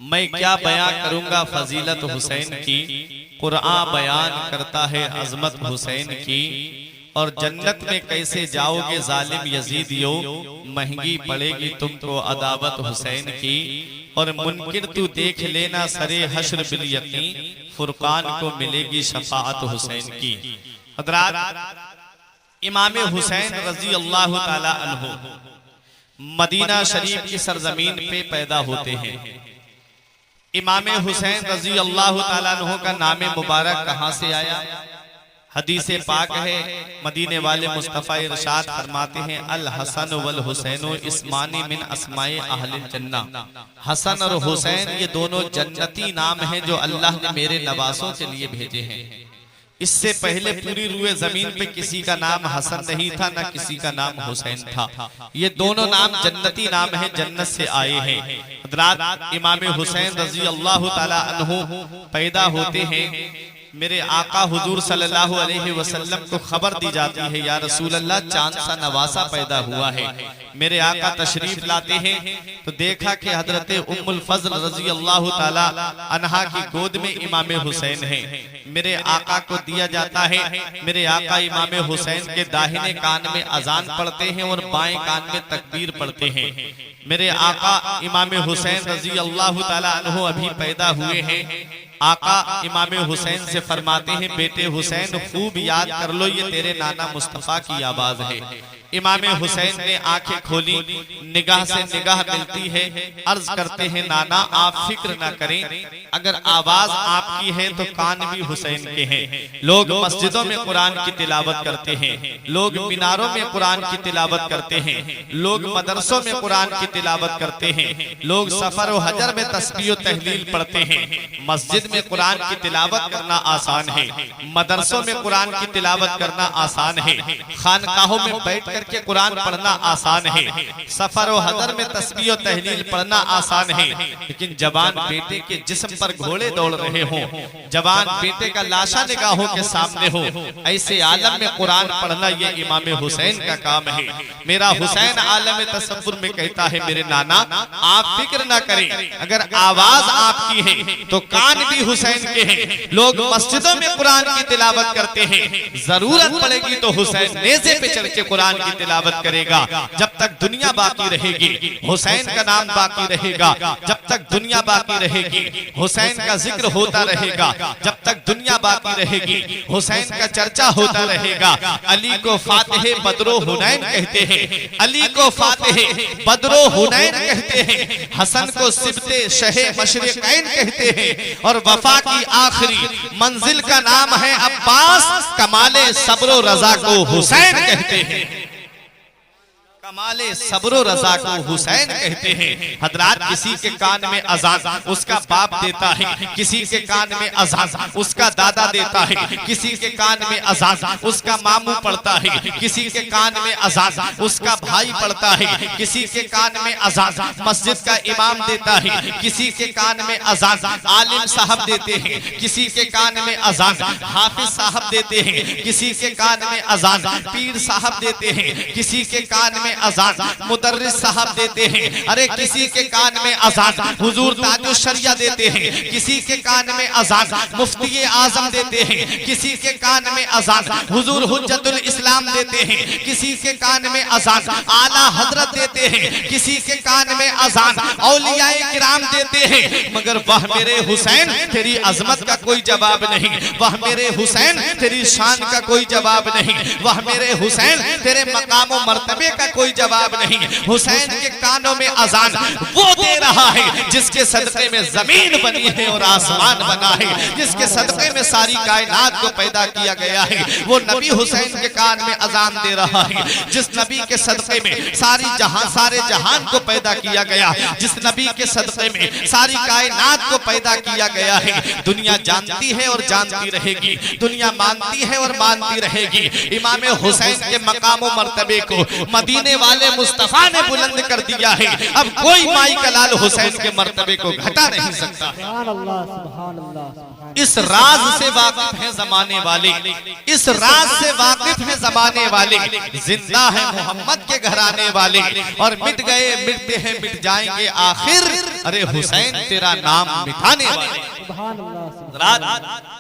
मैं क्या बयां करूंगा फजीलत हुसैन की, कुरान बयान करता है अजमत हुसैन की। और जन्नत में कैसे जाओगे जालिम यजीदियो, महंगी पड़ेगी तुमको अदावत हुसैन की। और मुनकिर तू देख लेना सरे हश्र बिल यकीन, फुरकान को मिलेगी शफाअत हुसैन की। हज़रात इमाम हुसैन रजी अल्लाह ताला अन्हु मदीना शरीफ की सरजमीन पे पैदा होते हैं। इमाम हुसैन रजी अल्लाह ताला अन्हु का नाम मुबारक कहां से आया? हदीस पाक है, मदीने वाले मुस्तफ़ा इरशाद फरमाते हैं, अल हसन वल हुसैन इस्मानी मिन अस्माए अहलिल जन्ना। हसन और हुसैन ये दोनों जन्नती नाम हैं जो अल्लाह ने मेरे नवासों के लिए भेजे हैं। इससे पहले पूरी रूए जमीन पे किसी का नाम हसन नहीं था, ना किसी का नाम हुसैन था। ये दोनों नाम जन्नती नाम है, जन्नत से आए हैं। हज़रात इमाम हुसैन रजी अल्लाह ताला अन्हु पैदा होते हैं। मेरे आका हुजूर सल्लल्लाहु अलैहि वसल्लम को खबर दी जाती है, या रसूल अल्लाह चांद सा नवासा पैदा हुआ है। मेरे आका तशरीफ लाते हैं तो देखा कि हजरत उम्मुल फज़ल रजी अल्लाह ताला अन्हा की गोद में इमाम हुसैन है। मेरे आका को दिया जाता है। मेरे आका इमाम हुसैन के दाहिने कान में अजान पढ़ते हैं और बाएं कान में तकबीर पढ़ते हैं। मेरे आका इमाम हुसैन रजी अल्लाह ताला अन्हु अभी पैदा हुए हैं। आका इमाम हुसैन से फरमाते हैं, बेटे हुसैन खूब याद कर लो, ये तेरे नाना मुस्तफा की आवाज है। इमाम हुसैन ने आंखें खोली, निगाह से निगाह मिलती है। अर्ज करते हैं, नाना आप फिक्र ना करें, अगर आवाज आपकी है तो कान भी हुसैन के हैं। लोग मस्जिदों में कुरान की तिलावत करते हैं, लोग मीनारों में कुरान की तिलावत करते हैं, लोग मदरसों में कुरान की तिलावत करते हैं, लोग सफर व हजर में तस्बीह व तहलील पढ़ते हैं। मस्जिद में कुरान की तिलावत करना आसान है, मदरसों में कुरान की तिलावत करना आसान है, खानकाहों में बैठ करके कुरान पढ़ना आसान है, सफर व हजर में तस्बीह व तहलील पढ़ना आसान है। लेकिन जवान बेटे के जिस्म पर घोड़े दौड़ रहे हों, जवान बेटे का लाशा निगाहों के सामने हो, ऐसे आलम में कुरान पढ़ना ये इमाम हुसैन का काम है। मेरा हुसैन आलम तसव्वुर में कहता है, मेरे नाना आप फिक्र ना करें, अगर आवाज आपकी है तो कान भी हुसैन के हैं। लोग मस्जिदों में कुरान की तिलावत करते हैं, जरूरत पड़ेगी तो हुसैन नेज़े पे चढ़ के कुरान की तिलावत करेगा। जब तक दुनिया बाकी रहेगी हुसैन का नाम बाकी रहेगा, जब तक दुनिया बाकी रहेगी हुसैन का जिक्र होता रहेगा, जब तक दुनिया बाकी रहेगी हुसैन का चर्चा होता रहेगा। अली को फातिह बदरो हुनैन कहते हैं, अली को फातिह बदरो हुनैन कहते हैं, हसन को सिबते शहे मशरिकैन कहते हैं, और वफा की आखिरी मंजिल का नाम है अब्बास, कमाले सब्र रजा को हुसैन कहते हैं, कमाले सब्र रजा को हुसैन कहते हैं। हजरात किसी के कान में अजान उसका बाप देता है, किसी के कान में अजान उसका दादा देता है, किसी के कान में अजान उसका मामू पढ़ता है, किसी के कान में अजान उसका भाई पढ़ता है, किसी के कान में अजान मस्जिद का इमाम देता है, किसी के कान में अजान आलिम साहब देते हैं, किसी के कान में अजान हाफिज साहब देते हैं, किसी के कान में अजान पीर साहब देते हैं, किसी के कान में अजान मुदर्रिस साहब देते हैं, अरे किसी के कान में अजान हुजूर ताजुल शरिया देते हैं, किसी के कान में अजान मुफ्ती आजम देते हैं, किसी के कान में अजान हुजूर हुज्जतुल इस्लाम देते हैं, किसी के कान में अजान आला हजरत देते हैं, किसी के कान में अजान औलियाए किराम देते हैं। मगर वह मेरे हुसैन तेरी अजमत का कोई जवाब नहीं, वह मेरे हुसैन तेरी शान का कोई जवाब नहीं, वह मेरे हुसैन तेरे मकाम व मर्तबे का कोई जवाब नहीं। हुसैन के कानों में अजान वो दे रहा है जिसके सदक़े में जमीन बनी है और आसमान बना है, जिसके सदक़े में सारी कायनात को पैदा किया गया है। वो नबी हुसैन के कान में अजान दे रहा है, जिस नबी के सदक़े में सारे जहान को पैदा किया गया, जिस नबी के सदक़े में सारी कायनात को पैदा किया गया है। दुनिया जानती है और जानती रहेगी, दुनिया मानती है और मानती रहेगी। इमाम हुसैन के मकाम व मर्तबे को मदीने वाले मुस्तफा ने बुलंद कर दिया है। अब कोई माई का लाल हुसैन के मर्तबे को घटा नहीं सकता। इस राज से वाकिफ है जमाने वाले, इस राज से वाकिफ है जमाने वाले। जिंदा है मोहम्मद के घराने वाले और मिट गए मिटते हैं मिट जाएंगे आखिर, अरे हुसैन तेरा नाम मिटाने वाले।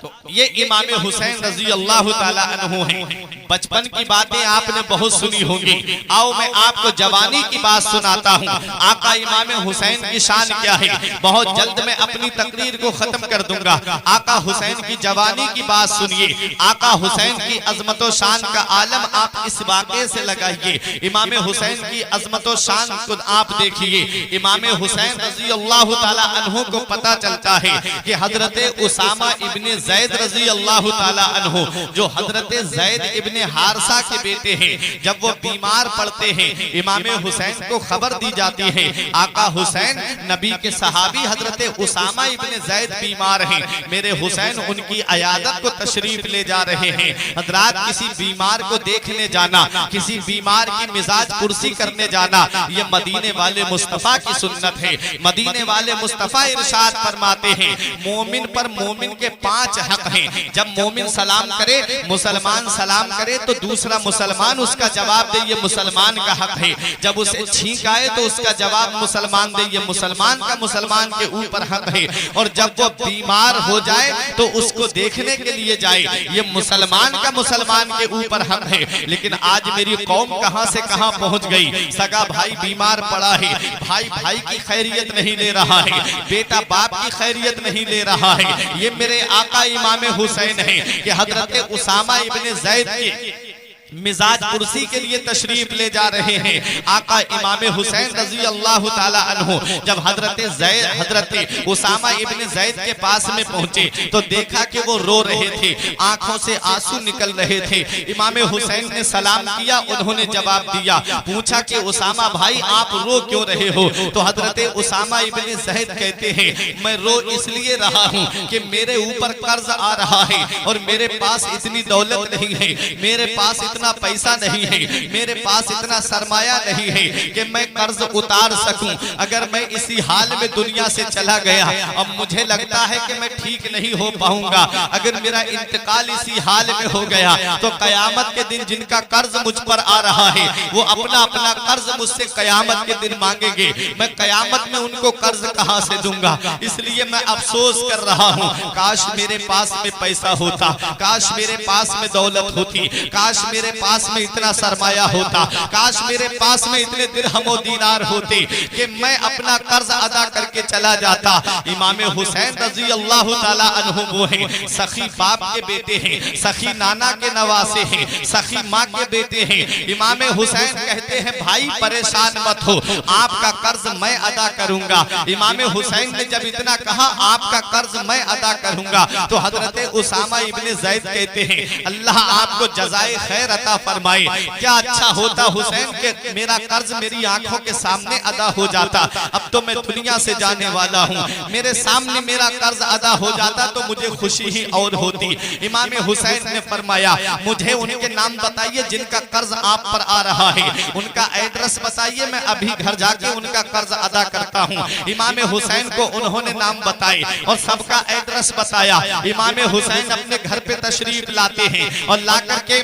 तो ये इमाम हुसैन रजी अल्लाह ताला अन्हु हैं। बचपन की बातें आपने बहुत सुनी होंगी। आओ मैं आपको जवानी की बात सुनाता हूँ। आका इमाम हुसैन की शान क्या है, बहुत जल्द मैं अपनी तकरीर को खत्म कर दूंगा। आका हुसैन की जवानी की बात सुनिए। आका हुसैन की अजमत व शान का आलम आप इस वाक़े से लगाइए। इमाम हुसैन की अजमत व शान को आप देखिए। इमाम हुसैन रजी अल्लाह ताला अन्हु को पता चलता है कि हजरत उसामा इब्ने ज़ैद रजी अल्लाह ताला अन्हु, जो हजरत ज़ैद इब्ने हारसा के बेटे हैं, जब वो बीमार पड़ते हैं इमाम हुसैन को खबर दी जाती है आका हुसैन नबी के सहाबी हजरत उसामा इब्ने ज़ैद बीमार हैं, मेरे हुसैन उनकी अयादत को तशरीफ ले जा रहे हैं। हजरात, किसी बीमार को देखने जाना, किसी बीमार की मिजाज कुर्सी करने जाना, ये मदीने वाले मुस्तफा की सुन्नत है। मदीने वाले मुस्तफा इरशाद फरमाते हैं मोमिन पर मोमिन के 5 हक हैं। जब मोमिन सलाम करे, मुसलमान सलाम करे तो दूसरा मुसलमान उसका जवाब दे, ये मुसलमान का हक है। जब उसे छींक आए तो उसका जवाब मुसलमान दे, ये मुसलमान का मुसलमान के ऊपर हक है। और जब वो बीमार हो जाए तो उसको देखने के लिए जाए, ये मुसलमान का मुसलमान के ऊपर हक है। लेकिन आज मेरी कौम कहां से कहां पहुंच गई। सगा भाई बीमार पड़ा है, भाई भाई की खैरियत नहीं ले रहा है, बेटा बाप की खैरियत नहीं ले रहा है। ये मेरे आका इमाम हुसैन है कि हजरत उसामा इब्ने ज़ैद के मिजाज कुर्सी के लिए तशरीफ ले जा रहे हैं। आका इमाम हुसैन रजी अल्लाह ताला अन्हु जब हजरत उसामा इब्ने ज़ैद के पास में पहुंचे तो देखा कि वो रो रहे थे, आंखों से आंसू निकल रहे थे। इमाम हुसैन ने सलाम किया, उन्होंने जवाब दिया। पूछा कि उसामा भाई आप रो क्यों रहे हो? तो हजरत उसामा इब्ने ज़ैद कहते हैं मैं रो इसलिए रहा हूँ कि मेरे ऊपर कर्ज आ रहा है और मेरे पास इतनी दौलत नहीं है, मेरे पास इतना पैसा नहीं है, मेरे पास इतना सरमाया नहीं है कि मैं कर्ज उतार सकूं। अगर मैं इसी हाल में दुनिया से चला गया, अब मुझे लगता है कि मैं ठीक नहीं हो पाऊंगा। अगर मेरा इंतकाल इसी हाल में हो गया तो कयामत के दिन जिनका कर्ज मुझ पर आ रहा है वो अपना अपना कर्ज मुझसे कयामत के दिन मांगेंगे। मैं कयामत में उनको कर्ज कहां से दूंगा? इसलिए मैं अफसोस कर रहा हूं, काश मेरे पास में पैसा होता, काश मेरे पास में दौलत होती, काश मेरे पास में इतना सरमाया होता, काश मेरे पास में इतने दिरहम और दीनार होते कि मैं अपना कर्ज अदा करके चला जाता। इमाम हुसैन रजी अल्लाह ताला अन्हु वो हैं, सखी बाप के बेटे हैं, सखी नाना के नवासे हैं, सखी माँ के बेटे हैं। इमाम हुसैन कहते हैं भाई परेशान मत हो, आपका कर्ज मैं अदा करूंगा। इमाम हुसैन ने जब इतना कहा आपका कर्ज मैं अदा करूंगा तो हजरत उसामा इब्ने ज़ैद कहते हैं अल्लाह आपको जज़ाए खैर अता फरमाए। क्या अच्छा होता हुसैन के मेरा कर्ज मेरी आंखों के सामने अदा हो जाता। अब तो मैं दुनिया से जाने वाला हूँ, मेरे सामने मेरा कर्ज अदा हो जाता तो मुझे खुशी ही और होती। इमाम हुसैन ने फरमाया मुझे उनके नाम बताइए जिनका कर्ज आप पर आ रहा है, उनका एड्रेस बताइए, मैं अभी घर जाके उनका कर्ज अदा करता हूँ। इमाम हुसैन को उन्होंने नाम बताए और सबका एड्रेस बताया। इमाम हुसैन अपने घर पे तशरीफ लाते हैं और ला करके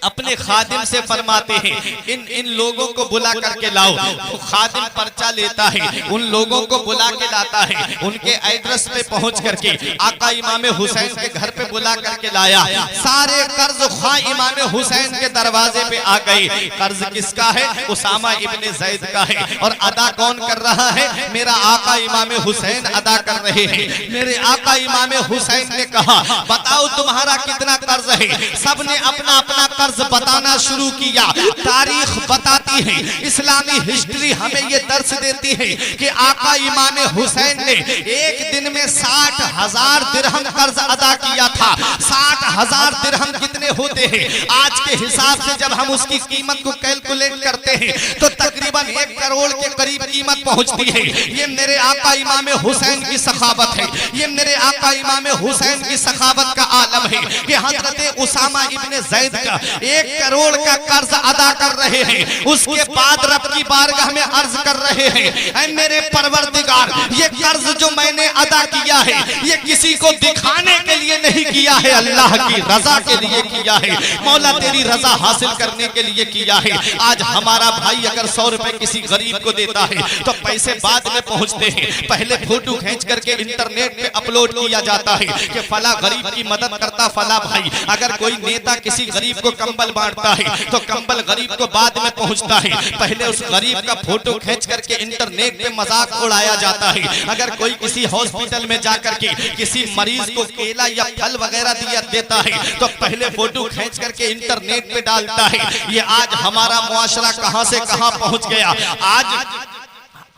अपने खादिम से फरमाते हैं इन लोगों को बुला करके लाओ। तो खादिम पर्चा लेता है, उन लोगों को बुला के लाता है, उनके एड्रेस पे पहुंच करके आका इमाम हुसैन के घर पे बुला करके लाया। सारे कर्ज ख्वाह इमाम हुसैन के दरवाजे पे आ गए। कर्ज किसका है? उसामा इब्ने ज़ैद का है। और अदा कौन कर रहा है? मेरा आका इमाम हुसैन अदा कर रहे हैं। मेरे आका इमाम हुसैन ने कहा बताओ तुम्हारा कितना कर्ज है? सबने अपना अपना कर्ज बताना शुरू किया। तारीख बताती है, इस्लामी हिस्ट्री हमें ये दर्श देती है कि आका इमाम हुसैन ने एक दिन में 60,000 दिरहम कर्ज अदा किया था। 60,000 दिरहम कितने होते हैं? आज के हिसाब से जब हम उसकी कीमत को कैलकुलेट करते हैं तो तकरीबन 1 करोड़ के करीब कीमत पहुंचती है। ये मेरे आका इमाम हुसैन की सखावत है, ये मेरे आका इमाम हुसैन की सखावत का आलम है कि हजरत उसामा इब्ने ज़ैद का 1 करोड़ का कर्ज अदा कर रहे हैं, उसके बाद रब की बारगाह में अर्ज कर रहे हैं, ऐ मेरे परवरदिगार, ये कर्ज जो मैंने अदा किया है ये किसी को दिखाने के लिए नहीं किया है, अल्लाह की रजा के लिए किया है, मौला तेरी रजा हासिल करने के लिए किया है। आज हमारा भाई अगर 100 रुपए किसी गरीब को देता है तो पैसे बाद में पहुंचते हैं, पहले फोटो खींच करके इंटरनेट पे अपलोड किया जाता है कि फला गरीब की मदद करता फला भाई। अगर कोई नेता किसी गरीब को कंबल बांटता है तो कंबल गरीब को बाद में पहुंचता है, पहले उस गरीब का फोटो खींच करके इंटरनेट पे मजाक उड़ाया जाता है। अगर कोई किसी हॉस्पिटल में जाकर के किसी मरीज को केला या फल वगैरह दिया देता है तो पहले फोटो खींच करके इंटरनेट पे डालता है। ये आज हमारा मुआशरा कहां से कहां पहुंच गया। आज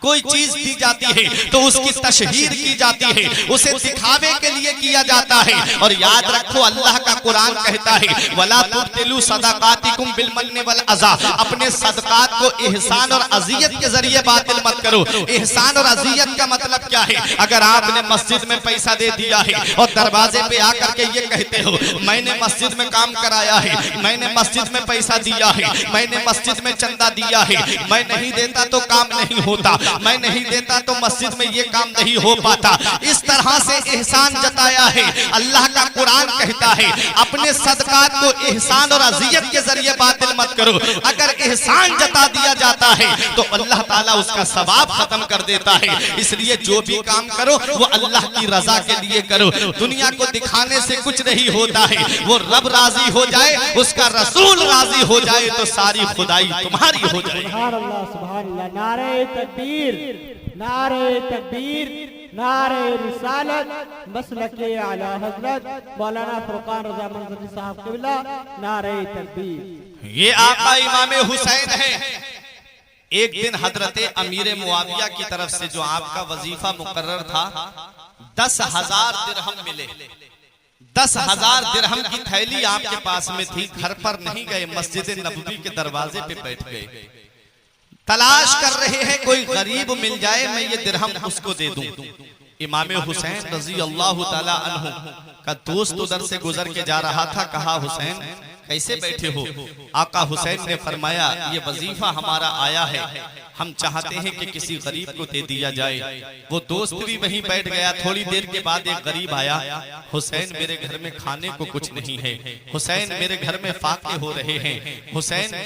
कोई चीज दी जाती है तो उसकी तशहीर की जाती है, उसे दिखावे के लिए किया जाता है। और याद रखो अल्लाह का कुरान कहता है वला तुब्तिलू सदकातिकुम बिल मन्नि वल अज़ा, अपने सदकात को एहसान और अज़ियत के जरिए बातिल मत करो। एहसान और अज़ियत का मतलब क्या है? अगर आपने मस्जिद में पैसा दे दिया है और दरवाजे पे आकर के ये कहते हो मैंने मस्जिद में काम कराया है, मैंने मस्जिद में पैसा दिया है, मैंने मस्जिद में चंदा दिया है, मैं नहीं देता तो काम नहीं होता, मैं नहीं देता तो मस्जिद में ये काम नहीं हो पाता, इस तरह से एहसान जताया है। अल्लाह का कुरान कहता है अपने सदकात को एहसान और अज़ियत के जरिए बातिल मत करो। अगर एहसान जता दिया जाता है तो अल्लाह ताला उसका सवाब खत्म कर देता है। इसलिए जो भी काम करो वो अल्लाह की रजा के लिए करो। दुनिया को दिखाने से कुछ नहीं होता है, वो रब राजी हो जाए, उसका रसूल राजी हो जाए तो सारी खुदाई तुम्हारी हो जाए। सुभान अल्लाह, सुभान अल्लाह। नारे तकबीर, नारे तकबीर, नारे रिसालत, मसलके आला हजरत मौलाना फुरकान रजा मंजरी साहब क़िबला, नारे तकबीर। ये आका इमाम हुसैन है। एक दिन हजरत अमीर मुआविया की तरफ से जो आपका वजीफा मुकर्रर था 10,000 दिरहम मिले। 10,000 दिरहम की थैली आपके पास में थी, घर पर नहीं गए, मस्जिद नबवी के दरवाजे पे बैठ गए, तलाश कर रहे हैं कोई गरीब मिल जाए मैं ये दिरहम उसको दे दूं। इमाम हुसैन रजी अल्लाह ताला अन्हु का दोस्त उधर से गुजर के जा रहा था, कहा हुसैन कैसे बैठे हो? आका हुसैन ने फरमाया ये वजीफा हमारा आया है, हम चाहते हैं कि किसी गरीब को दे दिया जाए। वो दोस्त भी वहीं बैठ गया। थोड़ी देर के बाद एक गरीब आया, हुसैन मेरे घर में खाने को कुछ नहीं है, हुसैन मेरे घर में फाके हो रहे हैं, हुसैन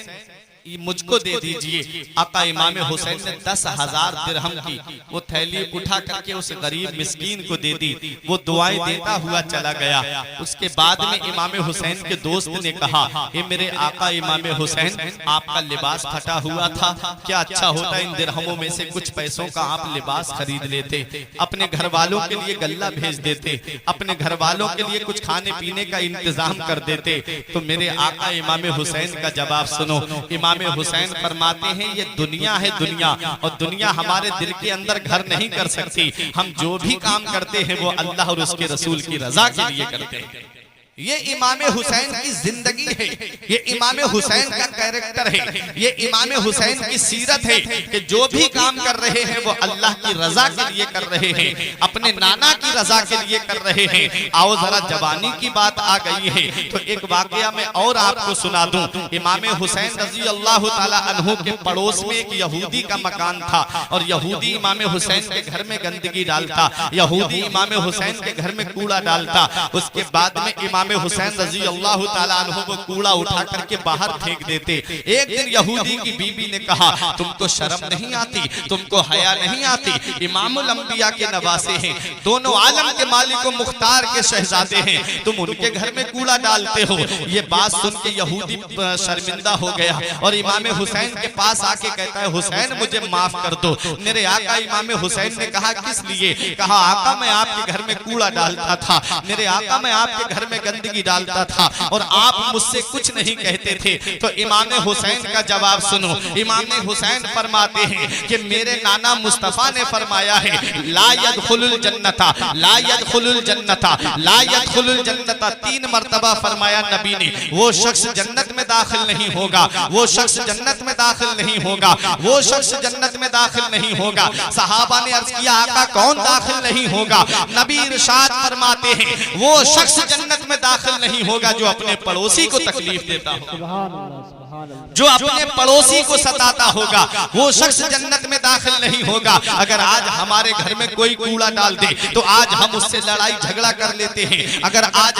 मुझको दे दीजिए। आका इमाम हुसैन ने 10,000 दिरहम की वो थैली उठा करके उस गरीब मिस्कीन को दे दी। वो दुआएं देता हुआ चला गया। उसके बाद में इमाम हुसैन के दोस्त ने कहा ये मेरे आका इमाम हुसैन आपका लिबास फटा हुआ था, क्या अच्छा होता इन दिरहमों में से कुछ पैसों का आप लिबास खरीद लेते, अपने घर वालों के लिए गल्ला भेज देते, अपने घर वालों के लिए कुछ खाने पीने का इंतजाम कर देते। तो मेरे आका इमाम हुसैन का जवाब सुनो। इमाम हुसैन फरमाते हैं ये दुनिया है दुनिया, और दुनिया हमारे दिल के अंदर घर नहीं कर सकती। हम जो भी काम करते हैं वो अल्लाह और उसके रसूल की रजा के लिए करते हैं। ये इमाम हुसैन की जिंदगी है, ये इमाम हुसैन का कैरेक्टर है, ये इमाम हुसैन की सीरत है कि जो भी काम कर रहे हैं वो अल्लाह की रजा के लिए कर रहे हैं, अपने नाना की रजा के लिए कर रहे हैं। आओ जरा जवानी की बात आ गई है तो एक वाकया मैं और आपको सुना दूं। इमाम हुसैन रजी अल्लाह ताला अन्हु के पड़ोस में एक यहूदी का मकान था और यहूदी इमाम हुसैन के घर में गंदगी डालता, यहूदी इमाम हुसैन के घर में कूड़ा डालता। उसके बाद में इमाम हुसैन रजी अल्लाह ताला अन्हु वो कूड़ा उठा करके बाहर फेंक देते। एक दिन यहूदी की बीबी ने कहा तुमको शर्म नहीं आती, तुमको हया नहीं आती, इमामुल अंबिया के नवासे हैं, दोनों आलम के मालिक व मुख्तार के शहजादे हैं, तुम उनके घर में कूड़ा डालते हो। ये बात सुन के यहूदी शर्मिंदा हो गया और इमाम हुसैन के पास आके कहता है हुसैन मुझे माफ कर दो। मेरे आका इमाम हुसैन ने कहा किस लिए? कहा आका मैं आपके घर में कूड़ा डालता था, मेरे आका मैं आपके घर में गंदगी डालता था और आप मुझसे कुछ नहीं कहते थे। तो इमाम हुसैन का जवाब सुनो। इमाम हुसैन फरमाते हैं कि मेरे नाना मुस्तफा ने फरमाया है ला यदखुलुल जन्नता, ला यदखुलुल जन्नता, ला यदखुलुल जन्नता, 3 मर्तबा फरमाया नबी ने। वो शख्स जन्नत में दाखिल नहीं होगा, वो शख्स जन्नत में दाखिल नहीं होगा, वो शख्स जन्नत में दाखिल नहीं होगा। सहाबा ने अर्ज किया आका कौन दाखिल नहीं होगा? नबी इरशाद फरमाते हैं वो शख्स जन्नत में दाखिल नहीं होगा जो अपने पड़ोसी को तकलीफ देता हो, सुभान अल्लाह, सुभान अल्लाह। जो अपने पड़ोसी को सताता होगा वो शख्स जन्नत में दाखिल नहीं होगा। अगर आज हमारे घर में कोई कूड़ा डाल दे तो आज हम उससे लड़ाई झगड़ा कर लेते हैं। अगर आज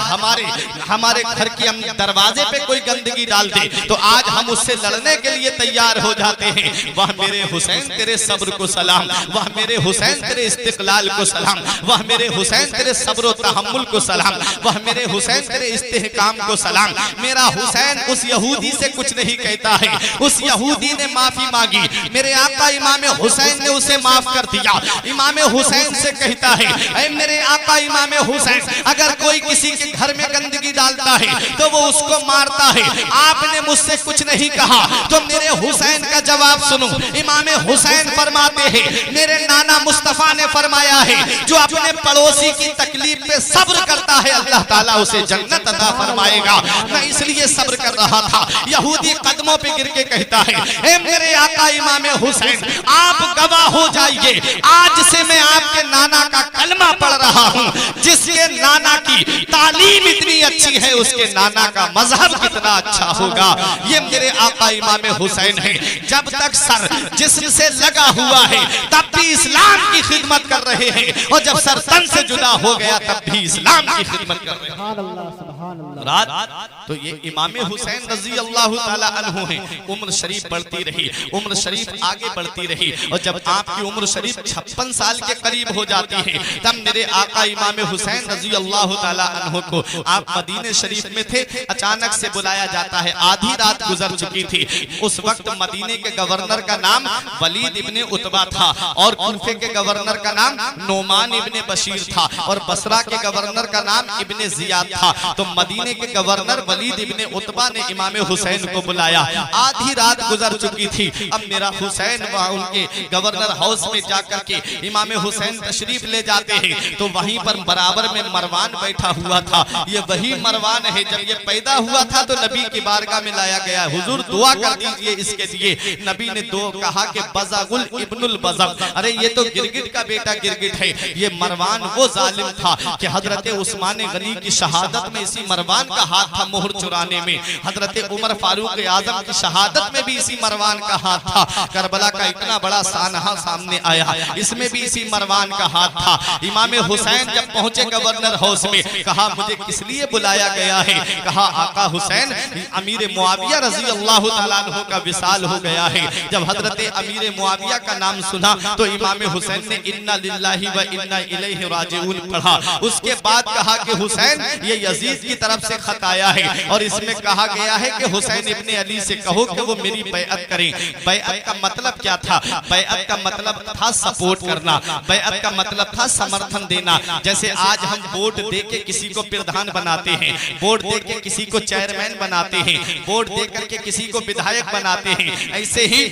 हमारे घर के दरवाजे पे कोई गंदगी डाल दे तो आज हम उससे लड़ने के लिए तैयार हो जाते हैं। वह मेरे हुसैन तेरे सब्र को सलाम, वह मेरे हुसैन तेरे इस्तिकलाल को सलाम, वह मेरे हुसैन तेरे सब्र व तहम्मुल को सलाम, वह मेरे हुसैन तेरे इस्तेहकाम को सलाम। मेरा हुसैन उस यहूदी से कुछ नहीं कहता है, उस यहूदी ने माफी मांगी, मेरे आका इमाम हुसैन ने उसे माफ कर दिया। इमाम हुसैन से कहता है, ऐ मेरे आका इमाम हुसैन, अगर कोई किसी के घर में गंदगी डालता है तो वो उसको मारता है, आपने मुझसे कुछ नहीं कहा, तो मेरे हुसैन का जवाब सुनो। इमाम हुसैन फरमाते हैं, मेरे नाना मुस्तफा ने फरमाया है, जो अपने पड़ोसी की तकलीफ पे सब्र करता है अल्लाह ताला उसे जन्नत अता फरमाएगा। मैं इसलिए सब्र कर रहा था। यहूदी कदमों पे गिर के कहता है, ए मेरे आका इमाम हुसैन, आप गवाह हो जाइए, आज से मैं आपके नाना का कलमा पढ़ रहा हूँ। जिसके नाना की तालीम इतनी अच्छी है उसके नाना का मजहब कितना अच्छा होगा। ये मेरे आका इमाम हुसैन है, जब तक सर जिस्म से लगा हुआ है तब भी इस्लाम की खिदमत कर रहे हैं, और जब सर तन से जुदा हो गया तब भी इस्लाम की खिदमत कर रहे हैं। सुभान अल्लाह, सुभान अल्लाह। रात तो ये इमाम हुसैन रजी अल्लाह ताला अन्हु हैं। उम्र शरीफ बढ़ती रही, उम्र शरीफ आगे बढ़ती रही, और जब आपकी उम्र शरीफ 56 साल के करीब हो जाती है तब मेरे आका इमाम हुसैन रजी अल्लाह ताला अन्हु को, आप मदीने शरीफ में थे, अचानक से बुलाया जाता है। आधी रात गुजर चुकी थी। उस वक्त मदीने के गवर्नर का नाम वलीद इब्ने उतबा था, और कूफे के गवर्नर का नाम नोमान इब्ने बशीर था, और बसरा के गवर्नर का नाम इब्ने जियाद था। तो मदीने के गवर्नर वलीद इब्ने उतबा ने इमाम हुसैन को बुलाया। आधी रात गुजर चुकी थी। अब मेरा हुसैन वहां उनके गवर्नर हाउस में जाकर के इमाम हुसैन तशरीफ ले जाते हैं, तो वहीं पर बराबर में मरवान बैठा हुआ था। ये वही मरवान है जब ये पैदा हुआ था तो नबी की बारगाह में लाया गया, हुजूर दुआ कर दीजिए इसके लिए। नबी ने दो कहा कि बज़ागुल इब्नुल बज़ग, अरे ये तो गिरगिट का बेटा गिरगिट है। ये मरवान वो जालिम था कि हजरत उस्मान गनी की शहादत में इसी मरवान का हाथ था, मोहर चुराने में। हजरत उमर फारूक आजम की शहादत में भी इसी मरवान का हाथ था। करबला का इतना बड़ा सानहा सामने आया, इसमें भी इसी मरवान का हाथ था। इमाम हुसैन जब पहुंचे गवर्नर हाउस में, कहा मुझे किस लिए बुलाया गया है? कहा आका हुसैन, अमीर मुआविया रजी अल्लाह ताला अन्हु का विसाल हो गया है। जब हजरत अमीर मुआविया का नाम सुना तो इमाम हुसैन ने इन्ना लिल्लाहि व इन्ना इलैहि राजिऊन पढ़ा। उसके बाद कहा कि हुसैन, ये यजीद की तरफ से खत आया है, और इसमें कहा गया है कि हुसैन इब्ने अली से कहो कि वो मेरी बैअत करें। बैअत का मतलब क्या था? बैअत का मतलब था सपोर्ट करना, बैअत का मतलब था समर्थन देना। जैसे आज हम वोट दे के किसी को प्रधान बनाते हैं, वोट दे के किसी को चेयरमैन बनाते हैं, वोट दे करके किसी को विधायक बनाते हैं, ऐसे ही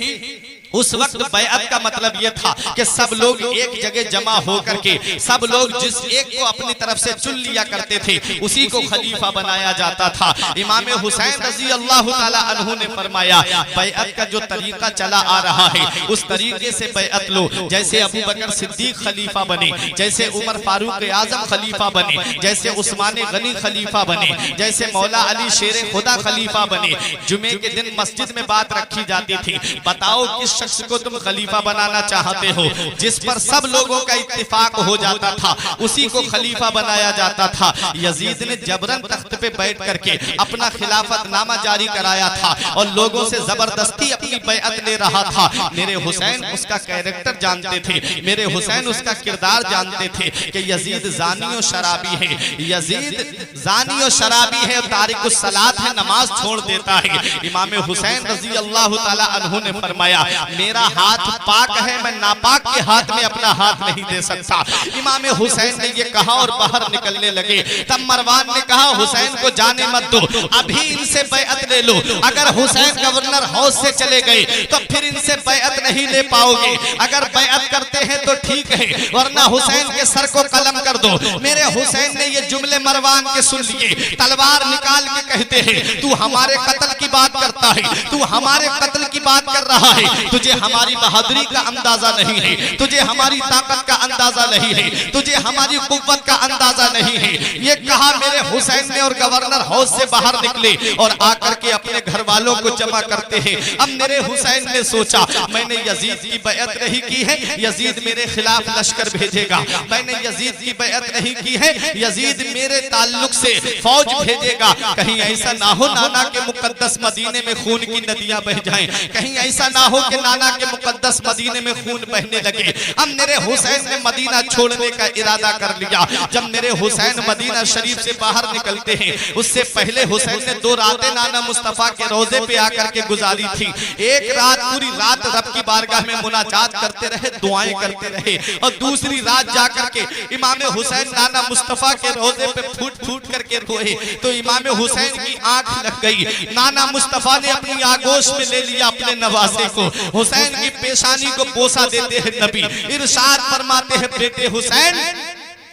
उस वक्त बैअत का मतलब यह था कि सब लोग एक जगह जमा होकर के सब लोग जिस एक को अपनी तरफ से चुन लिया करते थे उसी को खलीफा बनाया जाता था। इमाम हुसैन रजी अल्लाह ताला अन्हु ने फरमाया, बैअत का जो तरीका चला आ रहा है उस तरीके से बैअत लो। जैसे अबू बकर सिद्दीक खलीफा बने, जैसे उमर फारूक आजम खलीफा बने, जैसे उस्मान गनी खलीफा बने, जैसे मौला अली शेर खुदा खलीफा बने। जुमे के दिन मस्जिद में बात रखी जाती थी, बताओ किस शख्स को तुम खलीफा बनाना चाहते हो? जिस पर सब लोगों का इत्तिफाक हो जाता था उसी को खलीफा बनाया जाता था। यजीद ने जबरन तख्त पे बैठ करके अपना खिलाफतनामा जारी कराया था और लोगों से जबरदस्ती अपनी बैअत ले रहा था। मेरे हुसैन उसका कैरेक्टर जानते थे, मेरे हुसैन उसका किरदार जानते थे कि यजीद जानी और शराबी है, यजीद जानी और शराबी है, तारिकुस सलात है, नमाज छोड़ देता है। इमाम हुसैन रजी अल्लाह ताला अन्हु ने फरमाया, मेरा हाथ पाक है, मैं नापाक के हाथ में अपना हाथ नहीं दे सकता। इमाम हुसैन ने ये कहा और बाहर निकलने लगे। तब मरवान ने कहा, हुसैन को जाने मत दो, अभी इनसे बैअत ले लो। अगर हुसैन गवर्नर हाउस से चले गए तो फिर इनसे बैअत नहीं ले पाओगे। अगर बैअत करते हैं तो ठीक है, वरना हुसैन के सर को कलम कर दो। मेरे हुसैन ने ये जुमले मरवान के सुन लिए, तलवार निकाल के कहते हैं, तू हमारे कत्ल की बात करता है, तू हमारे कत्ल की बात कर रहा है, तुझे हमारी बहादुरी का अंदाजा नहीं है, तुझे हमारी ताकत का अंदाजा नहीं है, तुझे हमारी कुव्वत का अंदाजा नहीं है। ये कहा मेरे हुसैन ने और गवर्नर हाउस से बाहर निकले और आकर के अपने घर वालों को जमा करते हैं। अब मेरे हुसैन ने सोचा मैंने यजीद की बैअत नहीं की है, यजीद मेरे खिलाफ लश्कर भेजेगा, मैंने यजीद की बैअत नहीं की है, यजीद मेरे ताल्लुक से फौज भेजेगा। कहीं ऐसा ना हो नाना के मुकद्दस मदीने में खून की नदियां बह जाएं, कहीं ऐसा ना हो कि नाना के मुकद्दस मदीने में खून बहने लगे। अब मेरे हुसैन ने मदीना छोड़ने का इरादा कर लिया। जब मेरे हुसैन मदीना शरीफ से बाहर निकलते हैं, उससे पहले हुसैन ने 2 रातें नाना मुस्तफा के रोजे पे आकर के गुजारी थी। एक रात पूरी रात रब की बारगाह में मुनाजात करते रहे, दुआएं करते रहे, और दूसरी रात जाकर के इमाम हुसैन नाना मुस्तफा के रोजे पे फूट फूट करके रोए तो इमाम हुसैन की आंख लग गई। नाना मुस्तफा ने अपनी आगोश में ले लिया अपने नवासे को, हुसैन की पेशानी को बोसा देते हैं नबी, इरशाद फरमाते हैं बेटे हुसैन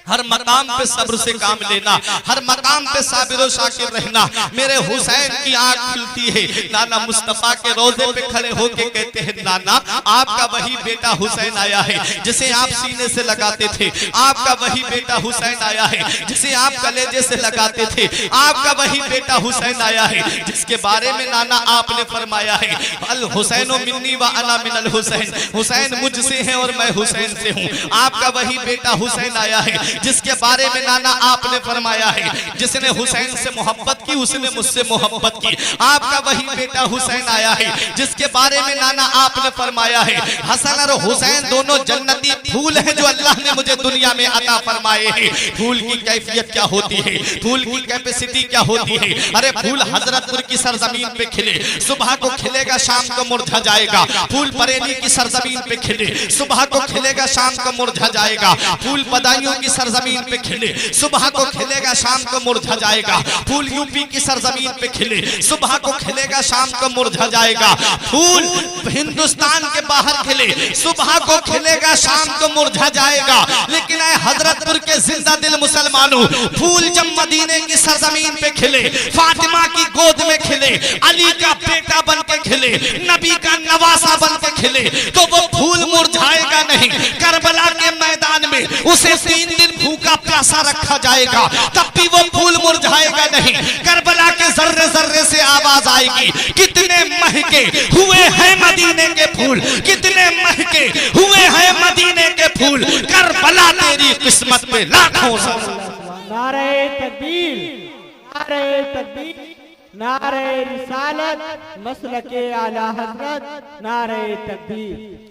हर मकाम पे सब्र से काम लेना, हर मकाम पे साबिर और शाकिर रहना। मेरे हुसैन की आंख खुलती है, नाना मुस्तफा के रोजे पे खड़े होके कहते हैं नाना आपका वही बेटा हुसैन आया है जिसे आप सीने से लगाते थे, आपका वही बेटा हुसैन आया है जिसे आप कलेजे से लगाते थे, आपका वही बेटा हुसैन आया है जिसके बारे में नाना आपने फरमाया है अल हुसैन मिन्नी व अना मिनल हुसैन, हुसैन मुझसे है और मैं हुसैन से हूँ। आपका वही बेटा हुसैन आया है जिसके बारे में नाना आपने फरमाया है जिसने हुसैन से मोहब्बत की उसने मुझसे मोहब्बत की। आपका वही बेटा हुसैन आया है जिसके बारे में नाना आपने फरमाया है हसन और हुसैन दोनों जन्नती फूल हैं जो अल्लाह ने मुझे दुनिया में अता फरमाए हैं। फूल की कैफियत क्या होती है, फूल की कैपेसिटी क्या होती है? अरे फूल हजरतपुर की सरजमीन पे खिले, सुबह को खिलेगा शाम को मुरझा जाएगा। फूल बरेली की सरजमीन पे खिले, सुबह को खिलेगा शाम को मुरझा जाएगा। फूल बदायूं की सरजमीन पे खिले, सुबह को खिलेगा शाम को मुरझा जाएगा। फूल यूपी की सरजमीन पे खिले, सुबह को खिलेगा शाम को मुरझा जाएगा। फूल हिंदुस्तान के बाहर खिले, सुबह को खिलेगा शाम को मुरझा जाएगा। लेकिन ऐ हजरतपुर के जिंदा दिल मुसलमानों, फूल जब मदीने की सरजमीन पे खिले, फातिमा की गोद में खिले, अली का बेटा बन के खिले, नबी का नवासा बन के खिले, तो वो फूल मुरझाएगा नहीं। करबला के मैदान में उसे 3 दिन भूखा प्यासा रखा जाएगा, तब भी वो फूल मुरझाएगा नहीं। करबला के जर्रे जर्रे से आवाज आएगी, कितने महके हुए हैं मदीने के फूल, कितने महके हुए हैं मदीने के फूल। करबला तेरी किस्मत में लाखों नारे तकबीर, नारे तकबीर, नारे रिसालत, मसलके आला हजरत, नारे तकबीर।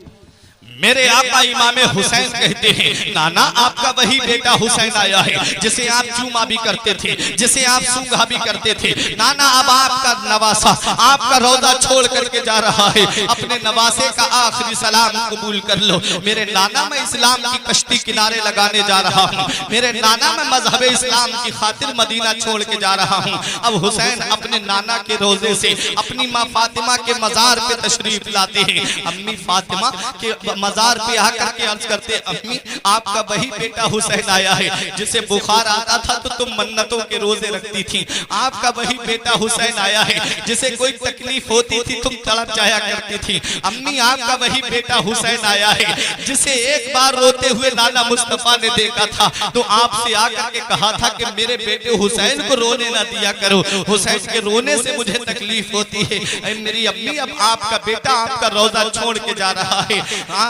मेरे आका इमाम हुसैन कहते हैं नाना आपका वही बेटा हुसैन आया है जिसे आप चूमा भी करते थे, जिसे आप सूंघा भी करते थे। नाना अब आपका नवासा आपका रौदा छोड़ करके जा रहा है, अपने नवासे का आखिरी सलाम कबूल कर लो। मेरे नाना मैं इस्लाम की कश्ती किनारे लगाने जा रहा हूँ, मेरे नाना मैं मजहब इस्लाम की खातिर मदीना छोड़ के जा रहा हूँ। अब हुसैन अपने नाना के रोजे से अपनी माँ फातिमा के मजार पे तशरीफ लाते हैं। अम्मी फातिमा के मजार पे आकर के अर्ज करते अम्मी आपका वही बेटा हुसैन आया है जिसे बुखार आता था तो तुम मन्नतों के रोजे रखती थी। आपका वही बेटा हुसैन आया है जिसे कोई तकलीफ होती थी तुम तड़प जाया करती थी। अम्मी आपका वही बेटा हुसैन आया है जिसे एक बार रोते हुए नाना मुस्तफा ने देखा था तो आपसे आकर के कहा था कि मेरे बेटे हुसैन को रोने ना दिया करो, हुसैन के रोने से मुझे तकलीफ होती है। मेरी अम्मी अब आपका बेटा आपका रोजा छोड़ के जा रहा है,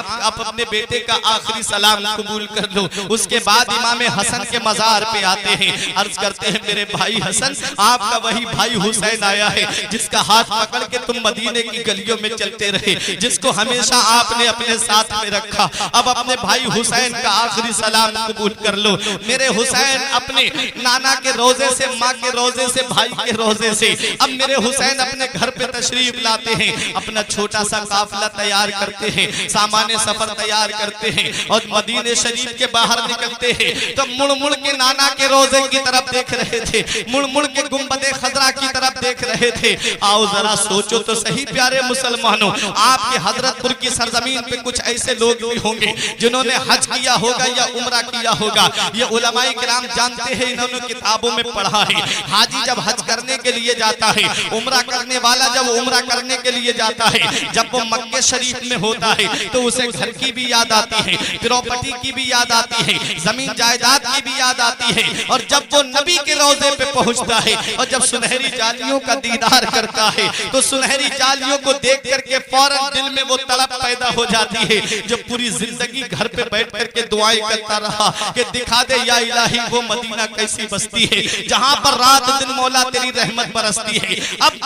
आप अपने बेटे का आखिरी सलाम कबूल कर लो। उसके बाद इमाम हसन के मजार पे आते हैं, अर्ज करते हैं मेरे भाई हसन आपका वही भाई हुसैन आया है जिसका हाथ पकड़ के तुम मदीने की गलियों में चलते रहे, जिसको हमेशा आपने अपने साथ में रखा। अब अपने भाई हुसैन का आखिरी सलाम कबूल कर लो। मेरे हुसैन अपने नाना के रोजे से, माँ के रोजे से, भाई के रोजे से अब मेरे हुसैन अपने घर पे तशरीफ लाते हैं, अपना छोटा सा काफिला तैयार करते हैं, सामान सामान सफर तैयार करते हैं और मदीने शरीफ के बाहर निकलते हैं तो मुड़ मुड़ के नाना के रोजे की तरफ देख रहे थे, मुड़ मुड़ के गुंबदे खजरा की तरफ देख रहे थे। आओ जरा सोचो तो सही प्यारे मुसलमानों, आपके हजरतपुर की सरजमीन पे कुछ ऐसे लोग भी होंगे जिन्होंने हज किया होगा या उम्रा किया होगा। ये उलमाए किराम जानते हैं, इन्होंने किताबों में पढ़ा है। हाजी जब हज करने के लिए जाता है, उम्रा करने वाला जब उम्रा करने के लिए जाता है, जब वो मक्के शरीफ में होता है तो उसे घर की भी याद आती है, प्रॉपर्टी की भी याद आती है, जमीन जायदाद की भी याद आती है। और जब वो नबी के रोजे पे पहुंचता है और जब सुनहरी जालियों का दीदार करता है तो सुनहरी जालियों को देख करके फौरन दिल में वो तड़प पैदा हो जाती है जो पूरी जिंदगी घर पे बैठ करके दुआएं करता रहा कि दिखा दे या इलाही वो मदीना कैसी बस्ती है जहां पर रात दिन मौला तेरी रहमत बरसती है। अब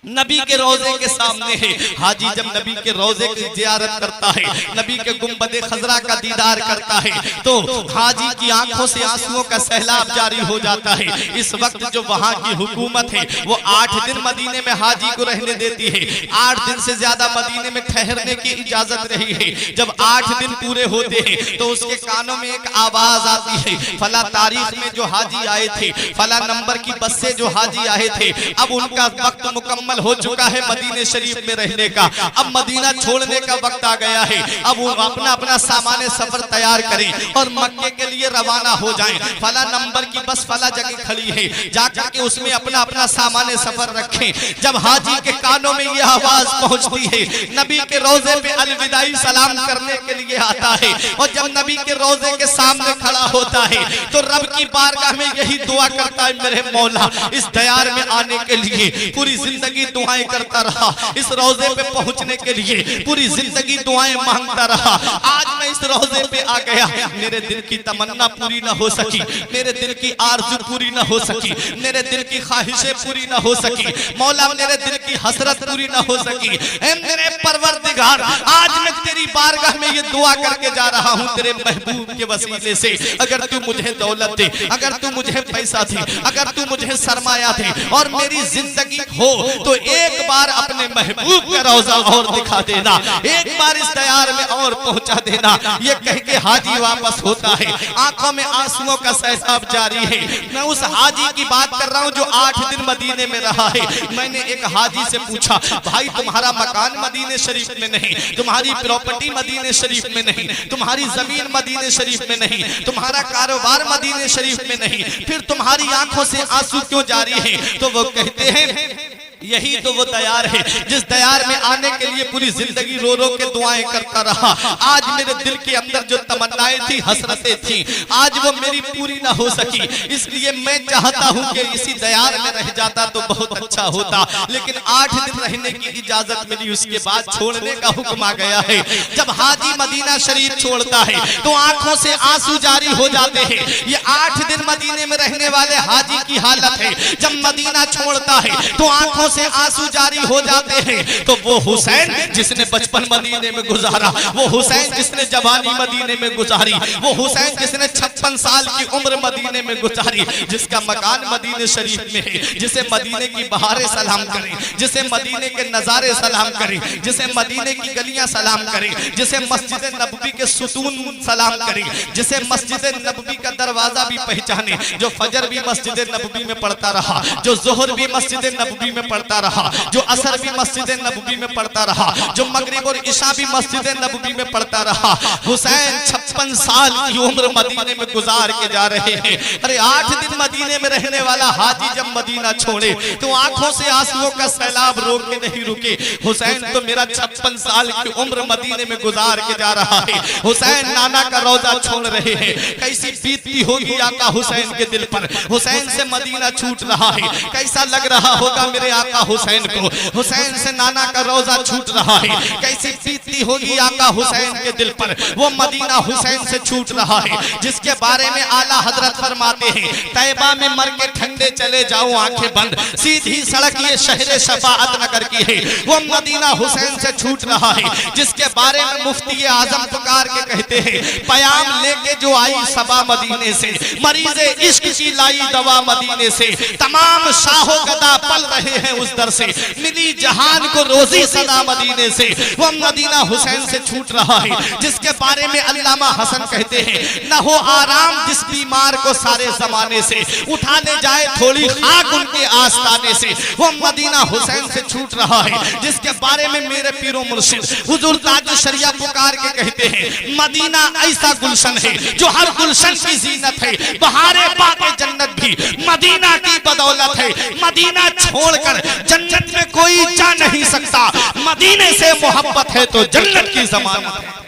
नबी के रोजे के सामने है, हाजी जब नबी के रोजे की जियारत करता है, नबी के गुंबदे खजरा का दीदार करता है तो हाजी की आंखों से आंसुओं का सैलाब जारी हो जाता है। इस वक्त जो वहां की हुकूमत है वो 8 दिन मदीने में हाजी को रहने देती है, 8 दिन से ज्यादा मदीने में ठहरने की इजाजत रही है। जब 8 दिन पूरे होते हैं तो उसके कानों में एक आवाज आती है, फला तारीख में जो हाजी आए थे, फला नंबर की बस से जो हाजी आए थे, अब उनका वक्त मुकम्मल हो चुका है मदीने शरीफ में रहने का, अब मदीना छोड़ने का वक्त आ गया है। अब वो अपना अपना सामान सफर तैयार करें और मक्के के लिए रवाना हो जाएं। फला नंबर की बस फला जगह खड़ी है, जाकर के उसमें अपना अपना सामान सफर रखें। जब हाजी के कानों में ये आवाज पहुंचती है, नबी के रोजे पे अलविदाई सलाम करने के लिए आता है और जब नबी के रोजे के सामने खड़ा होता है तो रब की बारगाह में यही दुआ करता है, मेरे मौला इस दयार में आने के लिए पूरी जिंदगी दुआएं करता रहा, इस रोजे पे पहुंचने के लिए पूरी जिंदगी दुआएं मांगता रहा। आज मैं इस रोजे पे आ गया, मेरे दिल की तमन्ना पूरी ना हो सकी, मेरे दिल की आरज़ू पूरी ना हो सकी, मेरे दिल की ख्वाहिशें पूरी ना हो सकी, मौला मेरे दिल की हसरत पूरी ना हो सकी। ऐ मेरे परवरदिगार, आज मैं तेरी बारगाह में ये दुआ करके जा रहा हूँ तेरे महबूब के वसीले से, अगर तू मुझे दौलत दे, अगर तू मुझे पैसा दे, अगर तू मुझे सरमाया दे और मेरी जिंदगी हो तो एक बार अपने महबूब का रोजा और दिखा देना, एक बार इस दयार में और पहुंचा देना। ये कह के हाजी वापस होता है, आंखों में आंसुओं का सैलाब जारी है। मैं उस हाजी की बात कर रहा हूं जो 8 दिन मदीने में रहा है। मैंने एक हाजी से पूछा, भाई तुम्हारा मकान मदीने शरीफ में नहीं, तुम्हारी प्रॉपर्टी मदीने शरीफ में नहीं, तुम्हारी जमीन मदीने शरीफ में नहीं, तुम्हारा कारोबार मदीने शरीफ में नहीं, फिर तुम्हारी आंखों से आंसू क्यों जारी है? तो वो कहते हैं यही तो वो दयार है जिस दयार में आने के लिए पूरी जिंदगी रो रो के दुआएं करता रहा। आज मेरे दिल के अंदर जो तमन्नाएं थी, हसरतें थी, आज वो मेरी पूरी ना हो सकी, इसलिए मैं चाहता हूं कि इसी दयार में रह जाता तो बहुत अच्छा होता। लेकिन 8 दिन रहने की इजाजत मिली, उसके बाद छोड़ने का हुक्म आ गया है। जब हाजी मदीना शरीफ छोड़ता है तो आंखों से आंसू जारी हो जाते हैं। ये 8 दिन मदीने में रहने वाले हाजी की हालत है। जब मदीना छोड़ता है तो आंखों से आंसू जारी हो जाते हैं। तो वो हुसैन जिसने बचपन मदीने में गुजारा, वो हुसैन जिसने जवानी मदीने में गुजारी, वो हुसैन जिसने 56 साल की उम्र मदीने में गुजारी, जिसका मकान मदीने शरीफ में है, जिसे मदीने की बहारें सलाम करें, जिसे मदीने के नजारे सलाम करें, जिसे मदीने की गलियां सलाम करें, जिसे मस्जिद नबवी के सुतून सलाम करें, जिसे मस्जिद नबवी का दरवाजा भी पहचाने, जो फजर भी मस्जिद नबवी में पढ़ता रहा, जो जोहर भी मस्जिद नबवी में पढ़ता रहा, जो असर भी मस्जिद नबवी में पढ़ता रहा, जो मगरिब और इशा भी मस्जिद नबवी में पढ़ता रहा। हुसैन 56 साल की उम्र मदीने में गुजार के जा रहे हैं। अरे 8 दिन मदीने में रहने वाला हाजी जब मदीना छोड़े तो आंखों से आंसुओं का सैलाब रोक के नहीं रुके। हुसैन तो मेरा 56 साल की उम्र मदीने में गुजार के जा रहा है। हुसैन नाना का रोजा छोड़ रहे हैं, कैसी बीतती होगी आका हुसैन के दिल पर। हुसैन से मदीना छूट रहा है, कैसा लग रहा होगा मेरे आका हुसैन को। हुसैन से नाना का रोजा छूट रहा है, कैसी बीतती होगी आका हुसैन के दिल पर। वो मदीना हुसैन से छूट रहा है जिसके बारे में आला हजरत फरमाते हैं, तैयबा में मर के ठंडे चले जाओ आंखें बंद, सीधी सड़क ये शहर शफाअत नगर की है। वो मदीना हुसैन से छूट रहा है जिसके बारे में मुफ्ती आजम पुकार के कहते हैं, पयाम लेके जो आई सबा मदीने से, मरीजे इश्क की लाई दवा मदीने से, तमाम शाहो गदा पल रहे हैं उस दर से, मिली जहान को रोजी सदा मदीने से, वो मदीना हुसैन से छूट रहा है जिसके बारे में अल्लामा हसन कहते हैं, न हो आराम जिस बीमार को सारे जमाने से, उठा ले जाए थोड़ी खाक उनके आस्ताने से, वो मदीना हुसैन से छूट रहा है जिसके बारे में मेरे पीरो मुर्शिद हुजूर ताज शरिया पुकार के कहते हैं, मदीना ऐसा गुलशन है जो हर गुलशन की जीनत है, बहारे बागे जन्नत भी मदीना की बदौलत है, मदीना छोड़कर जन्नत में कोई जा नहीं सकता, मदीने से मोहब्बत है तो जन्नत की जमानत है।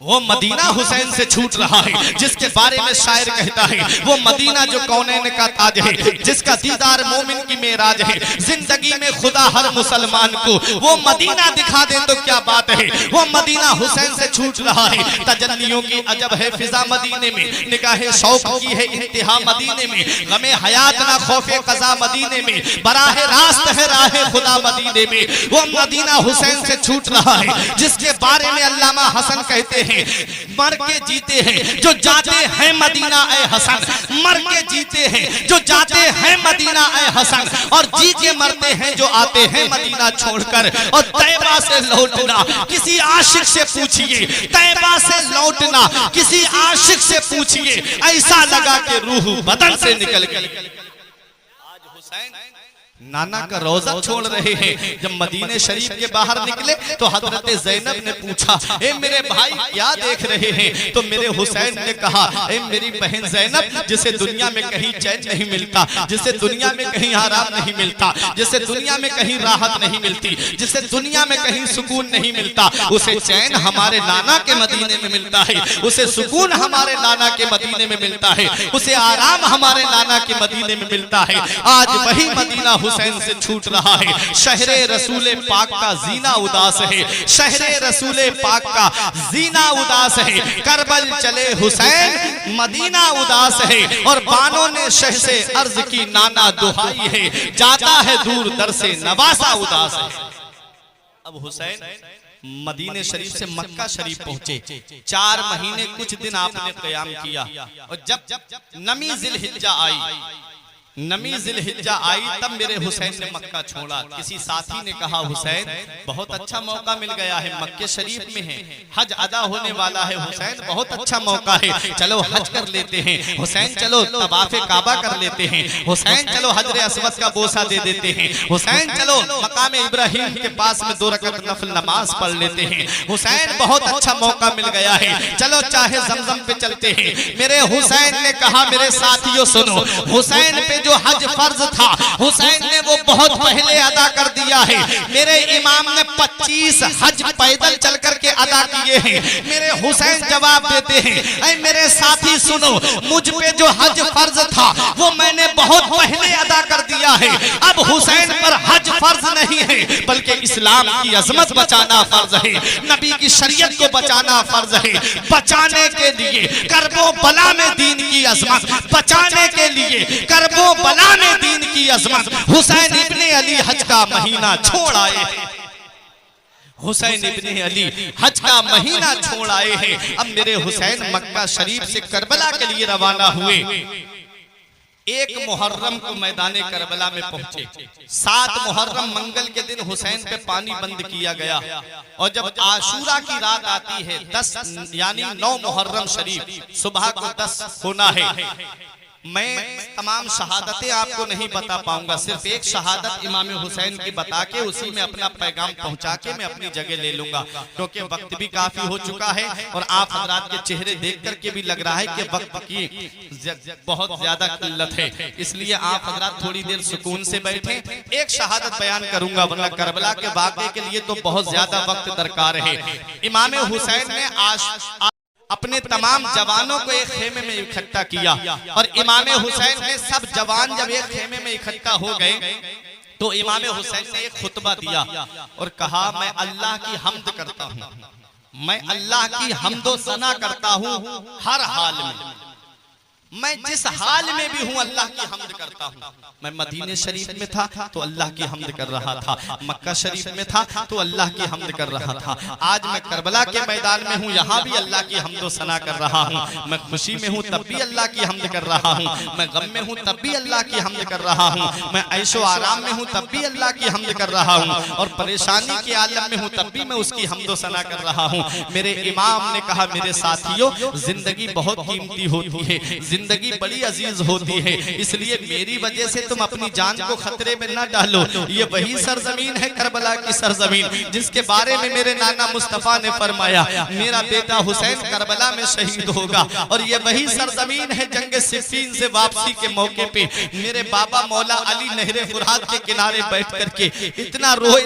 वो मदीना हुसैन से छूट रहा है जिसके बारे में शायर कहता है, वो मदीना जो कौनैन का ताज है, जिसका दीदार मोमिन की मेराज है, जिंदगी में खुदा हर मुसलमान को वो मदीना दिखा दे तो क्या बात है। वो मदीना हुसैन से छूट रहा है, तजल्लियों की अजब है फिजा मदीने में, निगाहे शौक की है इंतहा मदीने में, गमे हयात ना खौफे कज़ा मदीने में, बराहे रास्त है राहे खुदा मदीने में। वो मदीना हुसैन से छूट रहा है जिसके बारे में अल्लामा हसन कहते हैं, मर के जीते हैं जो जाते हैं मदीना ए हसन, मर के जीते हैं जो जाते हैं मदीना ए हसन, और जी के मरते हैं जो आते हैं मदीना छोड़कर। और तैबा से लौटना किसी आशिक से पूछिए, तैबा से लौटना किसी आशिक से पूछिए, ऐसा लगा कि रूह बदन से निकल गई। आज हुसैन नाना का रोजा छोड़ रहे हैं। जब मदीने शरीफ के बाहर निकले तो हजरत ज़ैनब ने पूछा, ए मेरे भाई क्या देख रहे हैं? तो मेरे हुसैन ने कहा, ए मेरी बहन ज़ैनब, जिसे दुनिया में कहीं चैन नहीं मिलता, जिसे दुनिया में कहीं आराम नहीं मिलता, जिसे दुनिया में कहीं राहत नहीं मिलती, जिसे दुनिया में कहीं सुकून नहीं मिलता, उसे चैन हमारे नाना के मदीने में मिलता है, उसे सुकून हमारे नाना के मदीने में मिलता है, उसे आराम हमारे नाना के मदीने में मिलता है। आज वही मदीना हुसैन से छूट रहा है। शहरे रसूले पाक का जीना उदास है, शहरे रसूले पाक का जीना उदास है। करबल चले हुसैन मदीना उदास है, और बानों ने शह से अर्ज की नाना दुहाई है, जाता है दूर दर से नवासा उदास है। अब हुसैन मदीने शरीफ से मक्का शरीफ पहुंचे, 4 महीने कुछ दिन आपने क़याम किया, और जब नमी ज़िलहिज्जा आई, नमी ज़िलहिज्जा आई, तब मेरे हुसैन ने मक्का छोड़ा। किसी साथी ने कहा, हुसैन बहुत अच्छा मौका मिल गया है, मक्के शरीफ में है, हज अदा होने वाला है, हुसैन बहुत अच्छा मौका है, चलो हज कर लेते हैं, हुसैन चलो तवाफ़े काबा कर लेते हैं, हुसैन चलो हजरे अस्वद का बोसा दे देते हैं, हुसैन चलो मकाम इब्राहिम के पास में 2 रकअत नफल नमाज पढ़ लेते हैं, हुसैन बहुत अच्छा मौका मिल गया है, चलो चाहे जमजम पे चलते हैं। मेरे हुसैन ने कहा, मेरे साथियों सुनो, हुसैन पे जो हज फर्ज था हुसैन ने वो बहुत पहले अदा कर दिया है। मेरे इमाम ने 25 हज पैदल चल करके अदा किए हैं। मेरे हुसैन जवाब देते हैं, ऐ मेरे साथी सुनो, मुझ पे जो हज फर्ज था वो मैंने बहुत पहले अदा कर दिया है। अब हुसैन पर हज फर्ज नहीं है, बल्कि इस्लाम की अजमत बचाना फर्ज है, नबी की शरीयत को बचाना फर्ज है। बचाने के लिए करबो बला में दीन की अजमत, बचाने के लिए करबो बला में दीन की अजमत, हुसैन इब्ने अली हज का महीना छोड़ आए हैं। हुसैन इब्ने अली हज का महीना छोड़ आए हैं। अब मेरे हुसैन मक्का शरीफ से करबला के लिए रवाना हुए। 1 मुहर्रम को मैदाने करबला में पहुंचे। 7 मुहर्रम मंगल के दिन हुसैन पे पानी बंद किया गया, और जब आशूरा की रात आती है 10 यानी 9 मुहर्रम शरीफ सुबह को 10 होना है। मैं तमाम शहादतें आपको नहीं बता पाऊंगा, सिर्फ एक शहादत इमाम हुसैन की बता के उसी में अपना पैगाम पहुंचा के मैं अपनी जगह ले लूंगा, क्योंकि वक्त भी काफी हो चुका है और आप हजरात के चेहरे देख करके भी लग रहा है कि वक्त की बहुत ज्यादा किल्लत है। इसलिए आप हजरात थोड़ी देर सुकून से बैठे, एक शहादत बयान करूंगा, वरना करबला के वाक़े के लिए तो बहुत ज्यादा वक्त दरकार है। इमाम हुसैन ने अपने तमाम जवानों को एक खेमे में इकट्ठा किया, और इमाम हुसैन ने सब जवान जब एक खेमे में इकट्ठा हो गए तो इमाम हुसैन ने एक खुतबा दिया और कहा, मैं अल्लाह की हम्द करता हूँ, मैं अल्लाह की हम्दो सना करता हूँ हर हाल में, मैं जिस हाल में भी हूँ अल्लाह की हम्द करता हूँ। मैं मदीने शरीफ में था तो अल्लाह की हम्द कर रहा था, मक्का शरीफ में था तो अल्लाह की हम्द कर रहा था। आज मैं करबला के मैदान में हूँ, यहाँ भी अल्लाह की हम्द सना कर रहा हूँ। मैं खुशी में हूँ तब भी अल्लाह की हम्द कर रहा हूँ, मैं गम में हूँ तब भी अल्लाह की हम्द कर रहा हूँ, मैं ऐशो आराम में हूँ तब भी अल्लाह की हम्द कर रहा हूँ, और परेशानी के आलम में हूँ तब भी मैं उसकी हम्द सना कर रहा हूँ। मेरे इमाम ने कहा, मेरे साथियों, जिंदगी बहुत कीमती होती है, जिंदगी बड़ी अजीज होती है, इसलिए मेरी वजह से तुम अपनी जान को खतरे में न डालो। ये वही सरजमीन है करबला की सरजमीन, जिसके बारे में मेरे नाना मुस्तफा ने फरमाया, मेरा बेटा हुसैन करबला में शहीद होगा। और ये वही सरजमीन है जंग सिफ़ीन से वापसी के मौके पे मेरे बाबा मौला अली नहरे फुरात के किनारे बैठ करके इतना रोए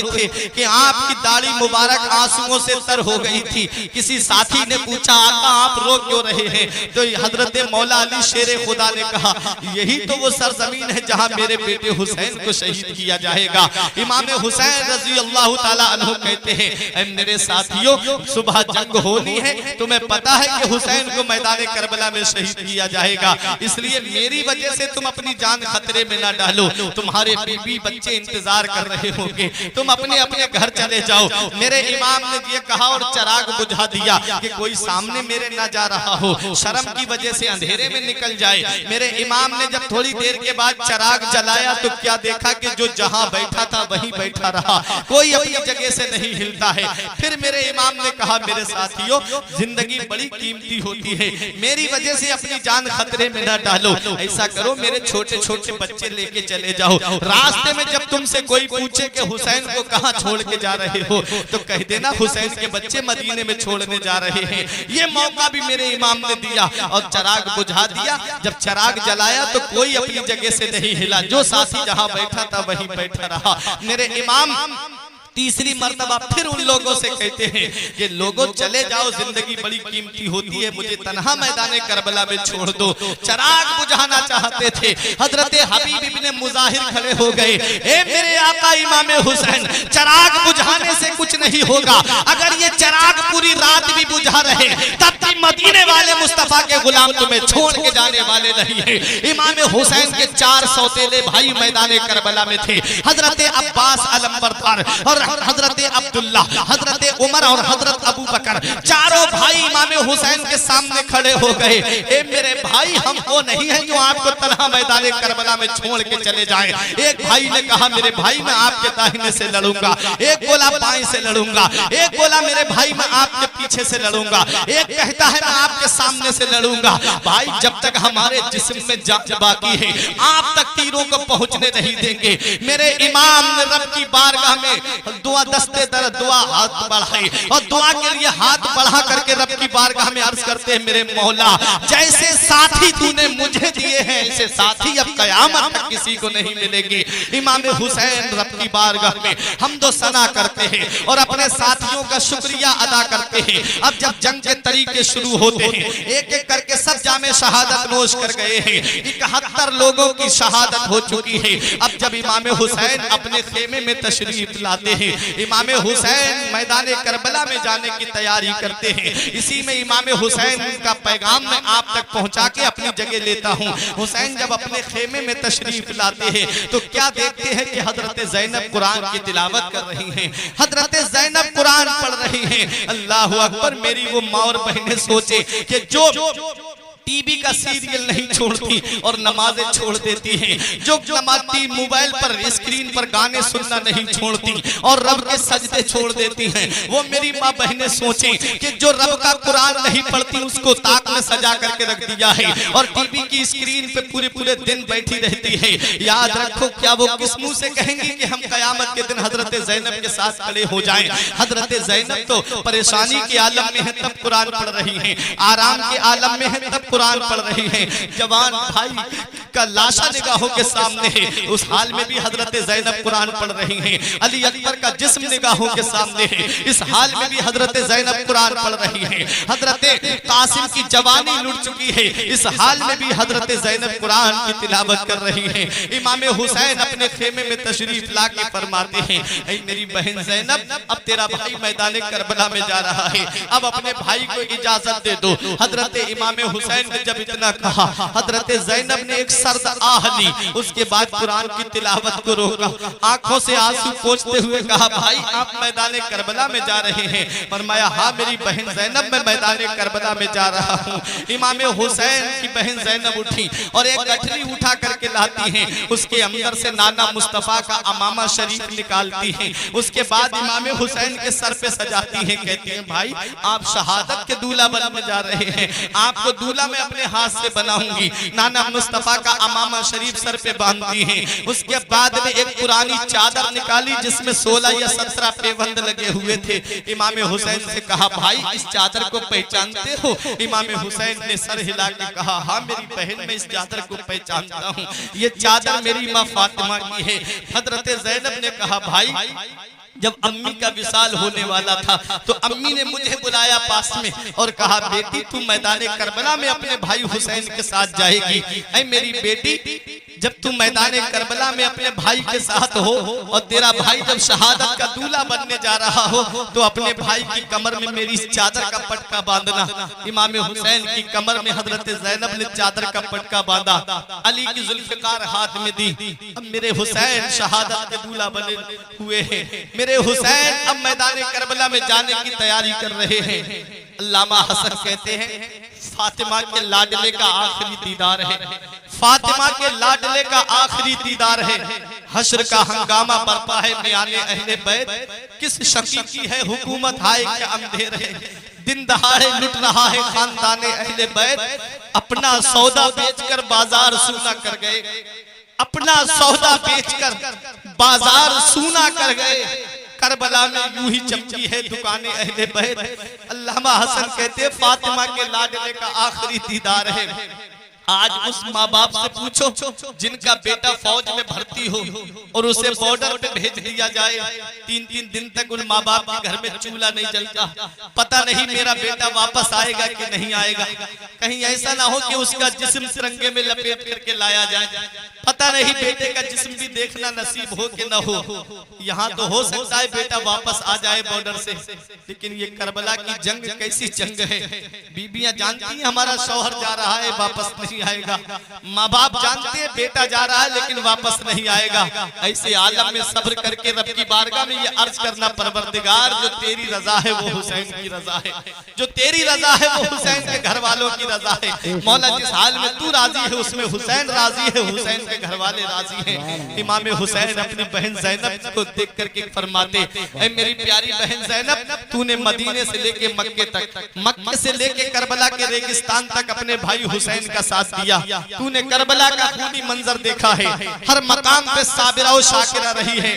थे कि आपकी दाढ़ी मुबारक आंसुओं से तर हो गई थी। किसी साथी ने पूछा, आका आप रो क्यों रहे हैं? तो हजरत मौला अली शेरे खुदा ने कहा, यही तो वो सरजमीन है जहां मेरे बेटे हुसैन को शहीद किया जाएगा। इमाम हुसैन रजी अल्लाह ताला अन्हु कहते हैं, ऐ मेरे साथियों, सुबह जंग होनी है, तुम्हें पता है कि हुसैन को मैदान करबला में शहीद किया जाएगा, इसलिए मेरी वजह से तुम अपनी जान खतरे में ना डालो। तुम्हारे बीवी बच्चे इंतजार कर रहे होंगे, तुम अपने अपने घर चले जाओ। मेरे इमाम ने ये कहा और चराग बुझा दिया कि कोई सामने मेरे ना जा रहा हो, शर्म की वजह से अंधेरे में निकल जाए। मेरे इमाम ने जब थोड़ी देर के बाद चराग जलाया तो क्या देखा कि जो जहां बैठा था वहीं बैठा रहा, कोई अपनी जगह से नहीं हिलता है। फिर मेरे इमाम ने कहा, मेरे साथियों, जिंदगी बड़ी कीमती होती है, मेरी वजह से अपनी जान खतरे में न डालो। ऐसा करो, मेरे छोटे छोटे बच्चे लेके चले जाओ, रास्ते में जब तुमसे कोई पूछे कि हुसैन को कहां छोड़ के जा रहे हो तो कह देना हुसैन के बच्चे मदीने में छोड़ने जा रहे हैं। ये मौका भी मेरे इमाम ने दिया और चराग बुझा दिया। जब चराग जलाया तो कोई अपनी जगह से नहीं हिला, जो साथी जहां बैठा था वहीं बैठा रहा। मेरे इमाम तीसरी मर्तबा फिर उन लोगों से कहते हैं कि लोगों चले जाओ, जिंदगी बड़ी कीमती होती है, मुझे तन्हा मैदान करबला में छोड़ दो। चराग बुझाना चाहते थे, हजरत हबीब इब्ने मुजाहिर खड़े हो गए, ए मेरे आका इमाम हुसैन, चराग बुझाने से कुछ नहीं होगा, अगर ये चराग पूरी रात भी बुझा रहे तब भी मदीने वाले मुस्तफा के गुलाम तुम्हें छोड़ के जाने वाले नहीं है। इमाम हुसैन के 4 सौतेले भाई मैदान करबला में थे, हजरत अब्बास अलंबरदार और हजरत अब्दुल्ला, हजरत उमर और हजरत अबू बकर, चारों भाई इमाम हुसैन के सामने खड़े हो गए। ए मेरे भाई, हम वो नहीं है जो आपको तन्हा मैदान करबला में छोड़ के चले जाएं। एक भाई ने कहा, मेरे भाई मैं आपके दाहिने से लड़ूंगा, एक बोला बाएं से लड़ूंगा, एक बोला मेरे भाई मैं आपके पीछे से लड़ूंगा, एक कहता है मैं आपके सामने से लड़ूंगा। भाई, जब तक हमारे जिस्म में जान बाकी है आप तक तीरों को पहुंचने नहीं देंगे। मेरे इमाम ने रब की बारगाह में दुआ दस्ते दर दुआ हाथ बढ़ाई और दुआ के लिए हाथ बढ़ा करके रब की बारगाह में अर्ज करते हैं, मेरे मौला, जैसे साथी तूने मुझे दिए हैं ऐसे साथी अब कयामत तक किसी को नहीं मिलेंगे। इमाम हुसैन रब की बारगाह में हमदो सना करते हैं और अपने साथियों का शुक्रिया अदा करते हैं। अब जब जंग के तरीके शुरू होते हैं, एक एक करके सब जामे शहादत नोश कर गए हैं, 71 लोगों की शहादत हो चुकी है। अब जब इमाम हुसैन अपने खेमे में तशरीफ लाते हैं, इमाम हुसैन मैदान करबला में जाने की तैयारी करते हैं। इसी में इमाम हुसैन का पैगाम मैं आप तक पहुंचा के अपनी जगह लेता हूं। हुसैन जब अपने खेमे में तशरीफ लाते हैं तो क्या देखते हैं कि हजरत ज़ैनब कुरान की तिलावत कर रही हैं, हजरत ज़ैनब कुरान पढ़ रही हैं। अल्लाह अकबर। मेरी वो माँ और बहनें सोचे कि जो टीवी का सीरियल नहीं छोड़ती और नमाजें छोड़ देती हैं, जो नमाज़ी मोबाइल पर स्क्रीन पर गाने सुनना नहीं छोड़ती और रब के सजदे छोड़ देती हैं, वो मेरी माँ बहनें सोचें कि जो रब का कुरान नहीं पढ़ती उसको ताक में सजा करके रख दिया है और टीवी की स्क्रीन पे पूरे पूरे दिन बैठी रहती है। याद रखो, क्या वो किस मुंह से कहेंगी कि हम कयामत के दिन हजरत ज़ैनब के साथ खड़े हो जाएं? हजरत ज़ैनब तो परेशानी के आलम में है तब कुरान पढ़ रही हैं, आराम के आलम में है तब कुरान पढ़ रही हैं। जवान भाई का लाशा निगाहों के सामने है, उस हाल में भी हजरत ज़ैनब कुरान पढ़ रही हैं। अली अकबर का जिस्म निगाहों के सामने है, इस हाल में भी हजरत ज़ैनब कुरान पढ़ रही हैं। हजरत कासिम की जवानी लुट चुकी है, इस हाल में भी हजरत ज़ैनब कुरान की तिलावत कर रही हैं। इमाम हुसैन अपने खेमे में तशरीफ ला के फरमाते हैं, ऐ मेरी बहन ज़ैनब, अब तेरा भाई मैदान करबला में जा रहा है, अब अपने भाई को इजाजत दे दो। हजरत इमाम हुसैन हुसैन ने जब इतना कहा, हजरत ज़ैनब ने एक सर्द आह ली, उसके बाद कुरान की तिलावत को रोका, आंखों से आंसू पोंछते हुए कहा, भाई आप मैदान करबला में जा रहे हैं? फरमाया, हाँ मेरी बहन ज़ैनब मैं मैदान करबला में जा रहा हूँ। इमाम हुसैन की बहन ज़ैनब उठी और एक गठरी उठा करके लाती हैं, उसके अंदर से नाना मुस्तफ़ा का अमामा शरीफ निकालती हैं, उसके बाद इमाम हुसैन के सर पे सजाती हैं, कहती हैं, भाई आप शहादत के दूल्हा बनने जा रहे हैं, आपको दूल्हा मैं अपने हाथ से बनाऊंगी। नाना मुस्तफ़ा का अमामा शरीफ सर पे बांधती हैं। उसके बाद में एक पुरानी चादर निकाली जिसमें 16 या 17 पेबंद लगे हुए थे। इमाम हुसैन से कहा, भाई इस चादर को पहचानते हो? इमाम हुसैन ने सर हिला के कहा, हाँ मेरी बहन मैं इस चादर को पहचानता हूँ, ये चादर मेरी माँ फातिमा की है। हजरत ज़ैनब ने कहा, भाई जब अम्मी का विसाल होने वाला था तो अम्मी ने मुझे बुलाया पास में और कहा, बेटी तू मैदान करबला में अपने भाई हुसैन के साथ जाएगी। ऐ मेरी बेटी, जब तू मैदान करबला में अपने भाई के साथ हो और तेरा भाई जब शहादत का दूल्हा बनने जा रहा हो तो अपने भाई की कमर में मेरी इस चादर का पटका बांधना। इमाम हुसैन की कमर में हजरत ज़ैनब ने चादर का पटका बांधा, अली की जुल्फ़िकार हाथ में दी। अब मेरे हुसैन शहादत के दूल्हा बने हुए हैं, मेरे हुसैन अब मैदान करबला में जाने की तैयारी कर रहे हैं। अल्लामा हसन कहते हैं, फातिमा के लाडले का आखिरी दीदार है, फातिमा के लाडले का आखिरी दीदार है। हश्र का हंगामा बरपा है मियाने अहले बैत, किस शकी की है हुकूमत, हाय क्या अंधेर है, दिन दहाड़े लुट रहा है खानदाने अहले बैत, अपना सौदा बेचकर बाजार सूना कर गए, अपना सौदा बेचकर बाजार सूना कर गए। करबला में यूं ही चमकी है दुकानें अहले बैत। अल्लामा हसन कहते, फातिमा के लाडले का आखिरी दीदार है। आज उस माँ बाप से पूछो जिनका बेटा फौज में भर्ती हो और उसे बॉर्डर पे भेज दिया जाए, 3-3 दिन तक उन माँ बाप के घर में चूल्हा नहीं जलता, पता नहीं मेरा बेटा वापस आएगा कि नहीं आएगा, कहीं ऐसा ना हो कि उसका जिस्म तिरंगे में लपेट करके लाया जाए, पता नहीं बेटे का जिस्म भी देखना नसीब हो कि न हो। यहाँ तो हो सकता है बेटा वापस आ जाए बॉर्डर से, लेकिन ये करबला की जंग कैसी जंग है। बीबियां जानती हैं हमारा शौहर जा रहा है वापस नहीं आएगा, माँ बाप जानते हैं बेटा जा रहा है लेकिन वापस नहीं आएगा। ऐसे आलम में सब्र करके रब की बारगाह में ये अर्ज करना, परवरदिगार जो तेरी रजा है वो हुसैन की रजा है, जो तेरी रजा है वो हुसैन के घर वालों की रजा है। मौला जिस हाल में तू राजी है उसमें हुसैन राजी है, हुसैन के घर वाले राजी हैं। इमाम हुसैन अपनी बहन ज़ैनब को देख करके फरमाते, ऐ मेरी प्यारी बहन ज़ैनब, तूने मदीने से लेके मक्के तक, मक्के से लेके करबला के रेगिस्तान तक अपने भाई हुसैन का साथ दिया, तूने करबला का खूनी मंजर देखा है, हर मकाम पे साबिरा और शाकिरा रही है।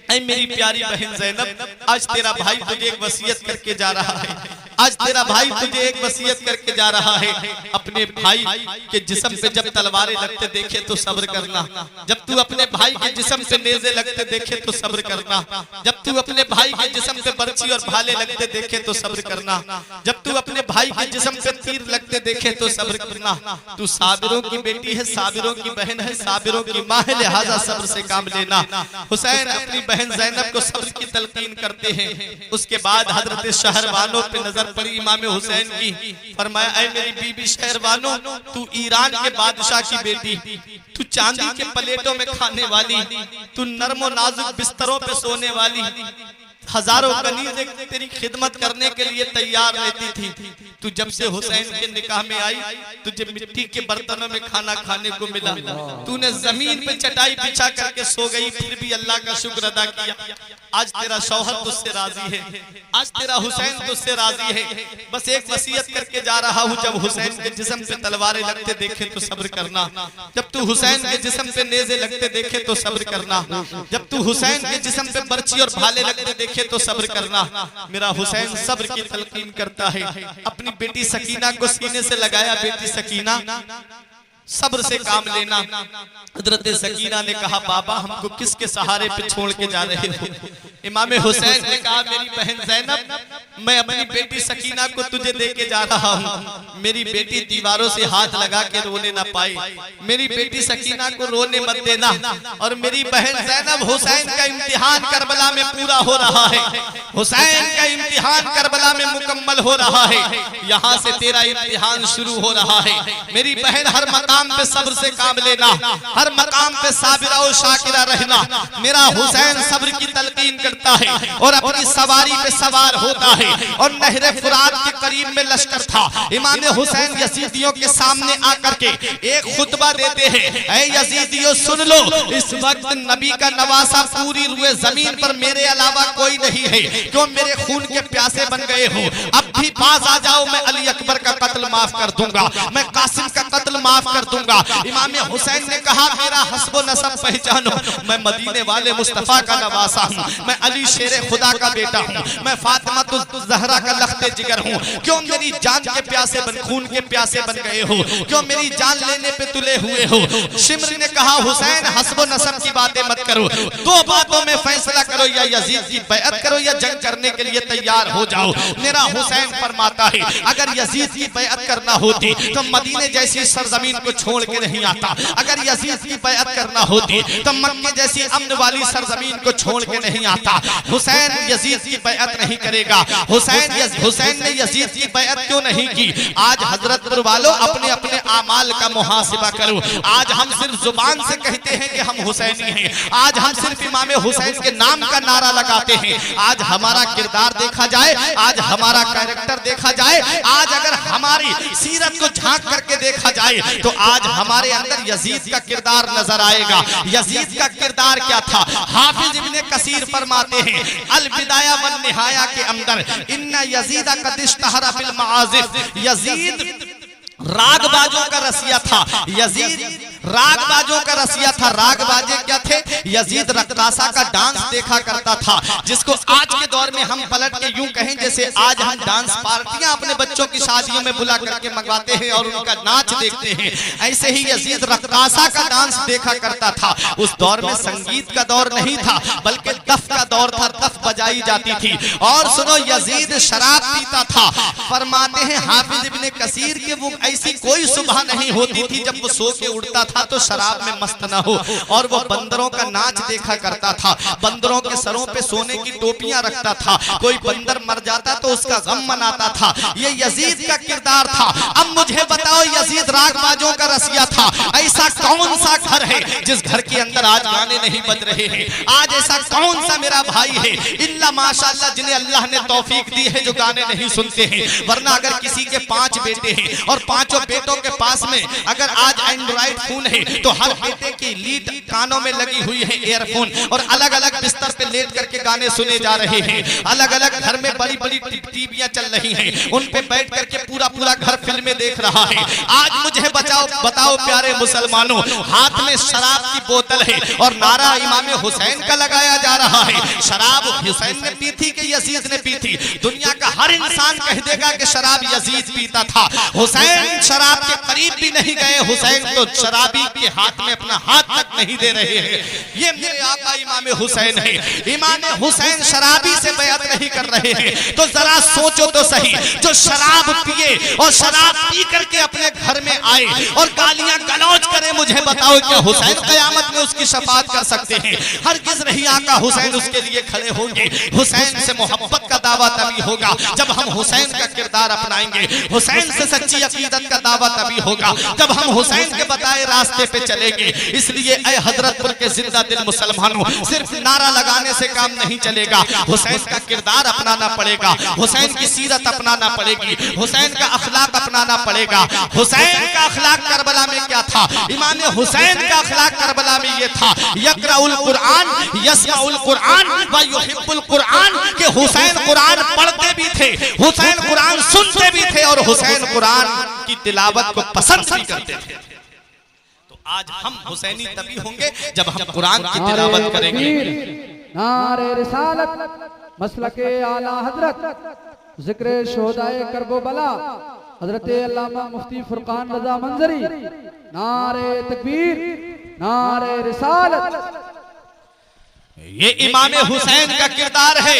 ऐ मेरी प्यारी बहन ज़ैनब, आज तेरा भाई तुझे एक वसीयत करके जा रहा है, आज तेरा भाई तुझे एक वसीयत करके जा रहा है। अपने भाई के जिस्म पे जब तलवारें लगते देखे तो सब्र करना, जब तू अपने भाई के जिस्म पे नेज़े लगते देखे तो सब्र करना, जब तू अपने भाई के जिस्म पे बर्छी और भाले लगते देखे तो सब्र करना, जब तू अपने भाई के जिस्म पे तीर लगते देखे तो सब्र करना। तू साबिरों की बेटी है, साबिरों की बहन है, साबिरों की माँ है, लिहाजा सब्र से काम लेना। हुसैन अपनी बहन ज़ैनब को सब्र की तलकीन करते हैं। उसके बाद हजरत शहरवानों पे नजर पड़ी इमाम हुसैन की, फरमाया, ऐ मेरी बीबी शहरवानों, तू ईरान के बादशाह की बेटी, तू चांदी के प्लेटों में खाने वाली, तू नरमो नाजुक बिस्तरों पे सोने वाली, हजारों कनीज़ें तेरी खिदमत करने के लिए तैयार रहती थी। तू जब से हुसैन के निकाह में आई, तुझे मिट्टी के बर्तनों में खाना खाने को मिला, तूने जमीन पे चटाई बिछा करके सो गई, फिर भी अल्लाह का शुक्र अदा किया। आज तेरा शौहर तुझसे राजी है, आज तेरा हुसैन तुझसे राजी है। बस एक वसीयत करके जा रहा हूँ, जब हुसैन के जिस्म पे तलवारें लगते देखे तो सब्र करना, जब तू हुसैन के जिस्म पे नेज़े लगते देखे तो सब्र करना, जब तू हुसैन के जिस्म पे बर्छी और भाले लगते देखे तो सब्र करना। मेरा हुसैन सब्र की तलकीन करता है। अपनी बेटी सकीना को सीने से लगाया, बेटी सकीना सब्र से काम लेना। हजरत सकीना ने कहा बाबा हमको किसके सहारे पे छोड़ के जा रहे हो? इमाम हुसैन ने कहा मेरी बहन ज़ैनब, मैं अपनी बेटी सकीना को तुझे दे के जा रहा हूँ। मेरी बेटी दीवारों से हाथ लगा के रोने ना पाए, मेरी बेटी सकीना को रोने मत देना। और मेरी बहन ज़ैनब, हुसैन का इम्तिहान करबला में पूरा हो रहा है, हुसैन का इम्तिहान करबला में मुकम्मल हो रहा है, यहाँ से तेरा इम्तिहान शुरू हो रहा है। मेरी बहन हर मकाम पे सब्र से काम लेना, हर मकाम पे साबिरा और शाकिरा रहना। मेरा हुसैन सब्र की तलकीन करता है और अपनी सवारी पे सवार होता है। और नहरे फुरात के करीब में लश्कर था। इमाम हुसैन यजीदियों के सामने आकर के एक खुतबा देते हैं, ऐ यजीदियों सुन लो, इस वक्त नबी का नवासा पूरी रुए जमीन पर मेरे अलावा कोई नहीं है। क्यों मेरे खून के प्यासे बन गए हो? अब भी पास आ जाओ, मैं अली अकबर का कत्ल माफ कर दूंगा, मैं कासिम का कत्ल माफ कर दूंगा। इमाम हुसैन ने कहा मेरा हस्ब नसब पहचानो, मैं मदीने वाले मुस्तफा का नवासा हूँ, मैं अली शेरे खुदा का बेटा हूँ, मैं फातिमा ज़हरा का लख्ते जिगर हूँ। क्यों मेरी जान के प्यासे बन, खून के प्यासे बन गए हो? क्यों मेरी जान लेने पे तुले हुए हो? शिमर ने कहा हुसैन हस्ब नसब की बातें मत करो, दो बातों में फैसला करो, या यजीद की बैअत करो या जंग करने के लिए तैयार हो जाओ। मेरा हुसैन फरमाता है अगर यजीद की बैअत करना होती तो मदीने जैसी सरजमीन को छोड़ के नहीं आता, अगर यजीद की बैअत करना होती तो मक्के जैसी अमन वाली सरजमीन को छोड़ के नहीं आता। हुसैन यजीद की बैअत नहीं करेगा। हुसैन ने यजीद की बैअत क्यों नहीं की? आज हजरतपुर वालों अपने अपने आमाल का मुहासिबा करो। आज हम सिर्फ जुबान से कहते हैं कि हम हुसैनी हैं, आज हम सिर्फ इमाम हुसैन के नाम का नारा लगाते हैं। आज हमारा किरदार देखा जाए, आज हमारा कैरेक्टर देखा जाए, आज अगर हमारी सीरत को झांक करके देखा जाए तो आज हमारे अंदर यजीद का किरदार नजर आएगा। यजीद का किरदार क्या था? हाफिज इब्ने कसीर फरमाते हैं अल बिदाया वन निहाया के अंदर, इन्ना यजीदा कद इश्तहरा बिल मआजिफ, यजीद रागबाजों का रसिया था। यजीद रागबाजों का रसिया था। रागबाजे क्या थे? यजीद रक्कासा का डांस देखा करता था, जिसको आज के दौर में हम पलट के यूं कहें जैसे आज हम डांस पार्टियां अपने बच्चों की शादियों में बुला करके मंगवाते हैं और उनका नाच देखते हैं, ऐसे ही यजीद रक्कासा का डांस देखा करता था। उस दौर में संगीत का दौर नहीं था बल्कि दफ का दौर था, दफ बजाई जाती थी। और सुनो यजीद शराब पीता था। फरमाते हैं हाफिज इब्ने कसीर के वो ऐसी कोई सुबह नहीं होती थी जब वो सो के उठता था तो शराब में मस्त ना हो। और वो बंदरों का नाच देखा करता था, बंदरों के सरों पे सोने की टोपियां रखता था, कोई बंदर मर जाता तो उसका गम मनाता था। ये यजीद का किरदार था। अब मुझे बताओ, यजीद रागबाजों का रसिया था। ऐसा कौन सा घर है जिस घर के अंदर आज गाने नहीं बज रहे हैं? आज ऐसा कौन सा मेरा भाई है इल्ला माशाअल्लाह जिन्हें अल्लाह ने तौफीक दी है जो गाने नहीं सुनते हैं? वरना अगर किसी के 5 बेटे हैं और पांचों बेटों के पास में अगर आज एंड्रॉइड फोन है तो हर बेटे की लीड कानों में लगी हुई है ईयरफोन, और अलग अलग बिस्तर पे लेट करके गाने सुने जा रहे हैं। अलग अलग घर में बड़ी बड़ी टीवियां चल रही हैं, उन पे बैठ करके पूरा पूरा घर फिल्में देख रहा है। आज मुझे बताओ प्यारे मुसलमानों, हाथ में शराब की बोतल है और नारा इमाम हुसैन का लगाया जा रहा है। शराब हुसैन ने पी थी कि यजीद ने पी थी? दुनिया का हर इंसान कह देगा कि शराब यजीद पीता था। हुसैन शराब के करीब भी नहीं गए। हुसैन तो शराबी के हाथ में अपना हाथ तक नहीं दे रहे हैं। ये मेरे आका इमाम हुसैन है। इमाम हुसैन शराबी से बयात नहीं कर रहे हैं। तो जरा सोचो तो सही, जो शराब पिए और शराब पी करके अपने घर में आए और गालियां गलौज करे, मुझे बताओ कि हुसैन क़यामत में उसकी शफाअत कर सकते हैं? हरगिज़ नहीं। आका हुसैन उसके लिए खड़े होंगे। हुसैन से मोहब्बत का दावा तभी होगा जब हम हुसैन का किरदार अपनाएंगे। हुसैन से सच्ची अकीदत का दावा तभी होगा जब हम हुसैन के बताए रास्ते पे चलेंगे। इसलिए ऐ हजरतपुर के जिंदा दिल मुसलमानों, सिर्फ नारा लगाने से काम नहीं चलेगा। हुसैन का किरदार अपनाना पड़ेगा, हुसैन की सीरत अपनाना पड़ेगी, हुसैन का अखलाक अपनाना पड़ेगा। हुसैन का अखलाक करबला में क्या था? इमाम हुसैन का अखलाक करबला में ये था, यक़राउल कुरान यस्माउल कुरान व युहिब्बुल कुरान, के हुसैन कुरान पढ़ते भी थे, हुसैन कुरान सुनते भी थे और हुसैन कुरान की तिलावत को पसंद भी करते थे। तो आज हम हुसैनी तभी होंगे जब हम कुरान की तिलावत करेंगे। नारे रिसालत मसलके आला हजरत, जिक्र शोदाए करबो बला, हजरत अल्लामा मुफ्ती फुरकान रजा मंजरी, नारे तकबीर, नारे रिसालत। ये इमाम हुसैन का किरदार है।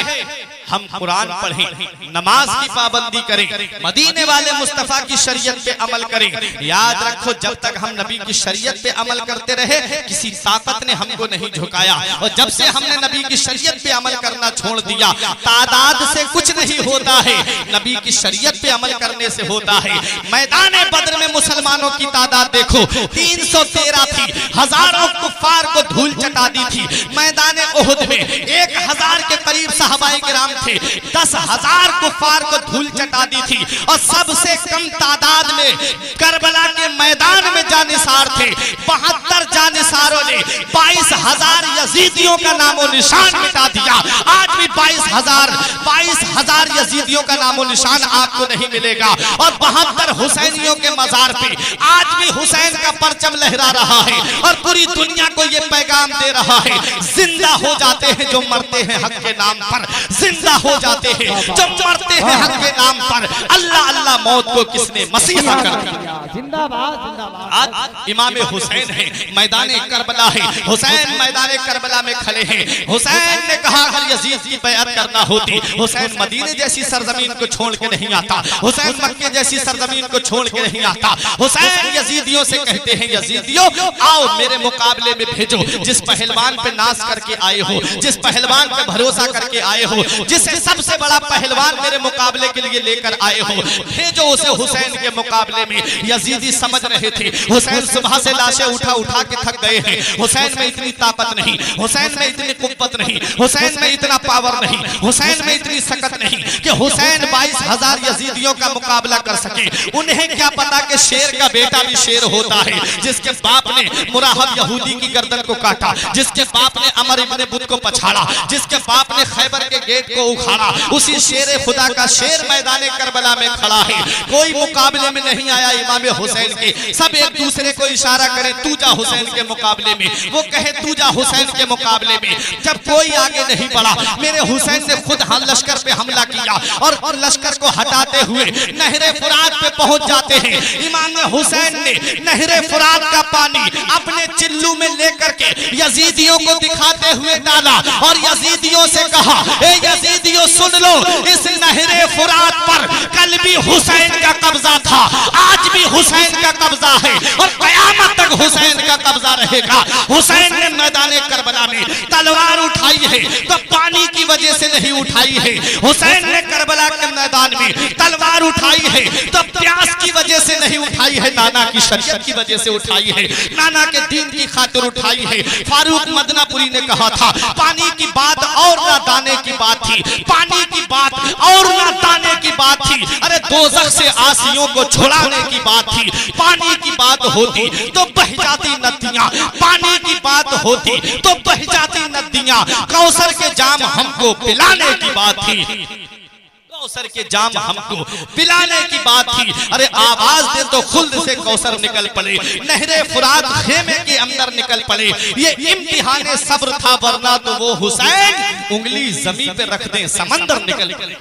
हम कुरान पढ़ें, नमाज की पाबंदी करें, मदीने वाले मुस्तफा की शरीयत पे अमल करें। याद रखो, जब तक हम नबी की शरीयत पे अमल करते रहे, किसी ताकत ने हमको नहीं झुकाया। और जब से हमने नबी की शरीयत पे अमल करना छोड़ दिया, तादाद से कुछ नहीं होता है, नबी की शरीयत पे अमल करने से होता है। मैदान बद्र में मुसलमानों की तादाद देखो, 313 थी, हजारों कुफ्फार को धूल चटा दी थी। मैदान उहुद में 1000 के करीब सहाबाए किराम थे, 10,000 कुफ्फार को धूल चटा दी थी। और सबसे कम तादाद में करबला के मैदान में जानिसार थे। 72 जानिसारों ने 22,000 यजीदियों का नामो निशान मिटा दिया। आज भी 22,000 यजीदियों का नामो निशान आपको नहीं मिलेगा। और 72 हुसैनियों के मजार पे आज भी हुसैन का परचम लहरा रहा है। और पूरी दुनिया को ये पैगाम दे रहा है, जिंदा हो जाते हैं जो मरते हैं हक के नाम पर, जिंदा हो जाते हैं जो मरते हैं हक के नाम पर। अल्लाह अल्लाह मौत को किसने मसीहा कर दिया। जिंदाबाद जिंदाबाद। आज इमाम हुसैन है, मैदान करबला है। हुसैन मैदान करबला में खड़े हैं। हुसैन ने कहा अगर यजीद की बैअत करना होती, हुसैन मदीने जैसी सरजमीन को छोड़ के नहीं आता, हुसैन मक्के जैसी सरजमीन को छोड़ के नहीं आता। हुसैन यजीदियों से कहते हैं, यजीदियों आओ मेरे मुकाबले में भेजो, जिस पहलवान पे नाश करके आए हो, जिस पहलवान पे भरोसा करके आए हो, जिसे सबसे बड़ा पहलवान मेरे मुकाबले के लिए लेकर आए हो, भेजो उसे हुसैन के मुकाबले में। यजीदी समझ रहे थे हुसैन सुबह से लाशें उठा उठा के थक गए हैं, हुसैन में इतनी ताकत नहीं, हुसैन में इतनी कुव्वत नहीं, हुसैन में इतना पावर नहीं, हुसैन में इतनी सकत नहीं कि हुसैन 22,000 यजीदियों का मुकाबला कर सके। उन्हें क्या पता कि शेर का बेटा भी शेर होता है। जिसके बाप ने मुराहब यहूदी की गर्दन को काटा, जिसके बाप ने अमर इब्ने बुत को पछाड़ा, जिसके बाप ने खैबर के गेट को उखाड़ा, उसी शेर खुदा का शेर मैदान करबला में खड़ा है। कोई मुकाबले में नहीं आया इमाम हुसैन के। सब एक दूसरे को इशारा करें, तू जा हुसैन के मुकाबले में, वो कहे तू जा हुसैन के मुकाबले में। जब कोई आगे नहीं बढ़ा, मेरे हुसैन ने खुद लश्कर पे हमला किया और लश्कर को हटाते हुए नहरे फुरात पे पहुंच जाते हैं। इमाम हुसैन ने नहरे फुरात का पानी अपने चिल्लू में लेकर के यजीदियों को दिखाते हुए डाला और यजीदियों से कहा, ए यजीदियों सुन लो, इस नहरे फुरात पर कल भी हुसैन का कब्जा था, आज भी हुसैन का कब्जा है और कयामत तक हुसैन का कब्जा रहेगा। हुसैन ने मैदान करबला में तलवार उठाई है तो पानी की वजह से नहीं उठाई है। हुसैन ने करबला के मैदान में तलवार उठाई है तो प्यास की वजह से नहीं उठाई है, नाना की शरीयत की वजह से उठाई है, नाना के दीन की खातिर उठाई है। फारूक मदनापुरी ने कहा था, पानी की बात और ना दाने की बात थी, पानी की बात और ना दाने की बात थी। अरे दोज़ख से आसियों को छुड़ाने की बात थी। पानी की बात होती तो बह जाती नदियां, पानी की बात होती तो बह जाती नदियां। कौसर के जाम हमको पिलाने की बात थी, कौसर के जाम हमको पिलाने की बात थी। अरे आवाज दे तो खुल्द से कौसर निकल पड़े, नहरे फुरात खेमे के अंदर निकल पड़े। ये इम्तिहान सब्र था, वरना तो वो हुसैन उंगली जमीन पे रख दे समंदर निकल पड़े।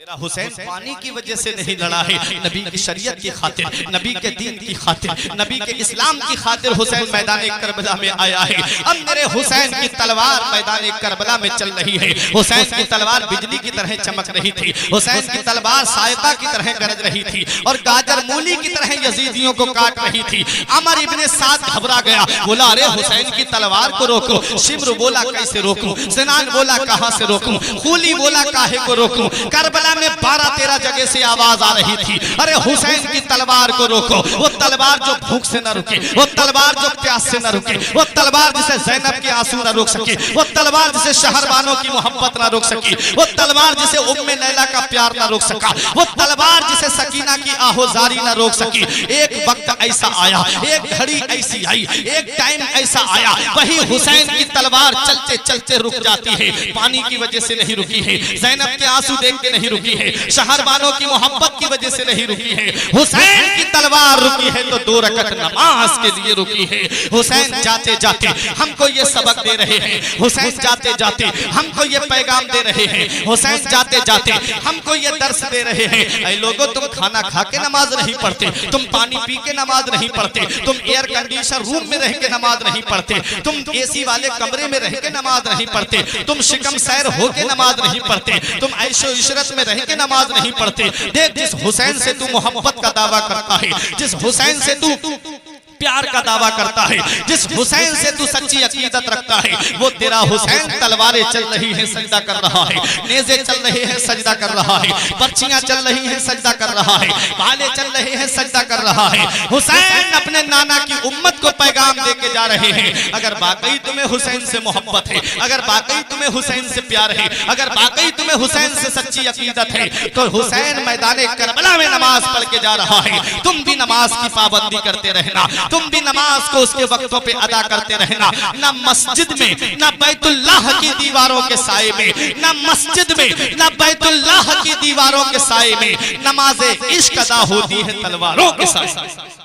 मेरा हुसैन पानी की वजह से नहीं लड़ा है, नबी की शरीयत की खातिर, नबी के दीन की खातिर, नबी के इस्लाम की खातिर हुसैन मैदान करबला में आया है। अब मेरे हुसैन की तलवार मैदान करबला में चल रही है। हुसैन की तलवार बिजली की तरह चमक रही थी, हुसैन की तलवार सायका की तरह गरज रही थी और गाजर मूली की तरह यजीदियों को काट रही थी। अमर इब्ने साद घबरा गया, बोला अरे हुसैन की तलवार को रोको। शिम्र बोला कैसे रोकूं, सिनान बोला कहां से रोकूं, खूली बोला काहे को रोकूं। करबला में 12-13 जगह से आवाज आ रही थी, अरे हुसैन की तलवार को रोको। वो तलवार जो भूख से न रुके, वो तलवार जो प्यास से न रुके, वो तलवार जिसे ज़ैनब के आंसू न रोक सके, वो तलवार जिसे शहरबानों की मोहब्बत न रोक सकी, वो तलवार जिसे उम्मे लैला का प्यार न रोक सका, वो तलवार जिसे सकीना की आहोजारी न रोक सकी। एक वक्त ऐसा आया, एक घड़ी ऐसी आई, एक टाइम ऐसा आया, वही हुसैन की तलवार चलते चलते रुक जाती है। पानी की वजह से नहीं रुकी है, ज़ैनब के आंसू देख के नहीं रुकी रुकी है, शहर वालों की मोहब्बत की वजह से नहीं रुकी है। हुसैन की तलवार रुकी है तो 2 रकअत नमाज के लिए रुकी है। हुसैन जाते जाते हमको ये सबक दे रहे हैं, हुसैन जाते जाते हमको ये पैगाम दे रहे हैं, हुसैन जाते जाते हमको ये दर्स दे रहे हैं। ऐ लोगों, तुम खाना खा के नमाज नहीं पढ़ते, तुम पानी पी के नमाज नहीं पढ़ते, तुम एयर कंडीशनर रूम में रह के नमाज नहीं पढ़ते, तुम एसी वाले कमरे में रह के नमाज नहीं पढ़ते, तुम शिकम सैर हो के नमाज नहीं पढ़ते, तुम ऐशो इशरत में रह के नमाज नहीं पढ़ते। देख, जिस हुसैन से तू मोहब्बत का दावा करता है, जिस हुसैन से तू प्यार का दावा करता है, जिस हुसैन से तू सच्ची अकीदत रखता है, वो तेरा हुसैन तलवारें चल रही हैं सजदा कर रहा है, नेज़े चल रहे हैं सजदा कर रहा है, पर्चियां चल रही हैं सजदा कर रहा है, भाले चल रहे हैं सजदा कर रहा है। हुसैन अपने नाना की उम्मत को पैगाम दे के जा रहे हैं, अगर वाकई तुम्हें हुसैन से मोहब्बत है, अगर वाकई तुम्हें हुसैन से प्यार है, अगर वाकई तुम्हें हुसैन से सच्ची अकीदत है, तो हुसैन मैदान करबला में नमाज पढ़ के जा रहा है, तुम भी नमाज की पाबंदी करते रहना, तुम भी नमाज को उसके वक्तों पे अदा करते रहना। ना मस्जिद में, ना बैतुल्लाह की दीवारों के साए में, ना मस्जिद में, ना बैतुल्लाह की दीवारों के साए में नमाज़े इश्क अदा होती है तलवारों के साए में,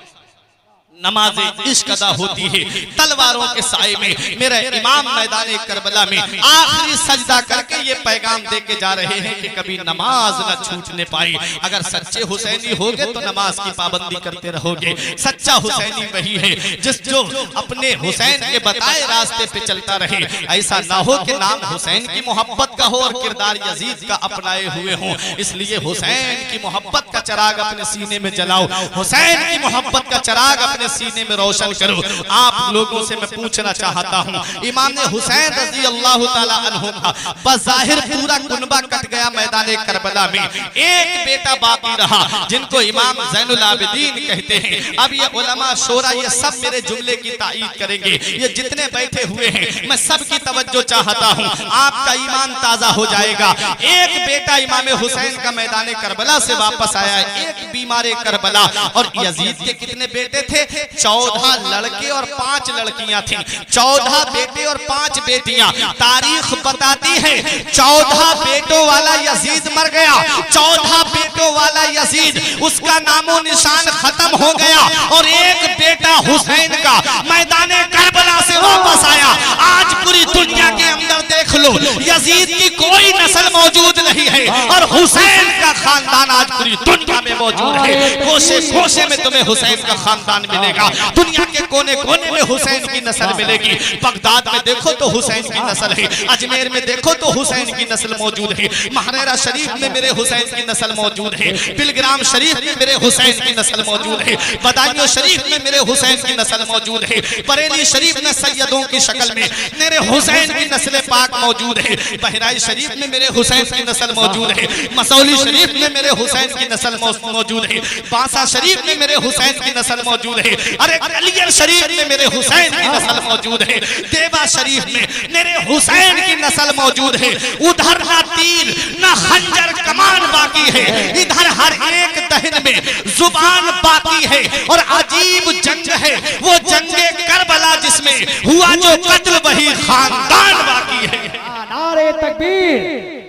नमाज़े इश्क अदा होती है तलवारों के साए में। मेरे इमाम मैदान करबला में आखिरी सजदा करके ये पैगाम दे के जा रहे हैं कि कभी नमाज न छूटने पाई। अगर सच्चे हुसैनी होगे तो नमाज की पाबंदी करते रहोगे। सच्चा हुसैनी वही है जो अपने हुसैन के बताए रास्ते पे चलता रहे। ऐसा ना हो कि नाम हुसैन की मोहब्बत का हो और किरदार यजीद का अपनाए हुए हो। इसलिए हुसैन की मोहब्बत का चिराग अपने सीने में जलाओ, हुसैन की मोहब्बत का चिराग अपने सीने में रोशन करो। आप लोगों से मैं पूछना चाहता हूँ, इमाम हुसैन रजी अल्लाह ताला अन्हु का बज़ाहिर पूरा कुनबा कट गया मैदान करबला में, एक बेटा बाकी रहा जिनको इमाम ज़ैनुल आबिदीन कहते हैं। अब ये उलमा शोरा ये सब मेरे जुमले की ताईद करेंगे, ये जितने बैठे हुए हैं मैं सबकी तवज्जो चाहता हूँ, आपका ईमान ताजा हो जाएगा। एक बेटा इमाम हुसैन का मैदान करबला से वापस आया, एक बीमार करबला। और यजीद के कितने बेटे थे? 14 लड़के और 5 लड़कियां थी, 14 बेटे और 5 बेटियां। तारीख बताती है 14 बेटों वाला यजीद मर गया, 14 बेटों वाला यजीद उसका नामो निशान खत्म हो गया और एक बेटा हुसैन का मैदान करबला से वापस आया। आज पूरी दुनिया के अंदर देख लो, यजीद की कोई नस्ल मौजूद नहीं है और हुसैन का खानदान आज पूरी दुनिया में मौजूद है। कोशे कोशे में तुम्हें हुसैन का खानदान मिलेगा, दुनिया के कोने कोने में हुसैन की नस्ल मिलेगी। बगदाद में देखो तो हुसैन की नस्ल है, अजमेर में देखो तो हुसैन की नस्ल मौजूद है, महरेरा शरीफ में मेरे हुसैन की नस्ल मौजूद है, बिलग्राम शरीफ में मेरे हुसैन की नस्ल मौजूद है, बदायूं शरीफ में मेरे हुसैन की नस्ल मौजूद है, बरेली शरीफ में सैयदों की शक्ल में मेरे हुसैन की नस्ल पाक मौजूद है, बहराइच शरीफ में मेरे हुसैन की नस्ल मौजूद है, मसौली शरीफ में मेरे हुसैन की नस्ल मौजूद है, बांसा शरीफ में मेरे हुसैन की नस्ल मौजूद है, अरे ग्वालियर शरीफ में मेरे हुसैन की नस्ल मौजूद है, देवा शरीफ में मेरे हुसैन की नस्ल मौजूद है। उधर ना तीर ना खंजर कमान बाकी है, इधर हर एक दहन में जुबान बाकी है और अजीब जंग है वो जंगे करबला जिसमें हुआ जो कत्ल वही खानदान बाकी है। नारे तकबीर,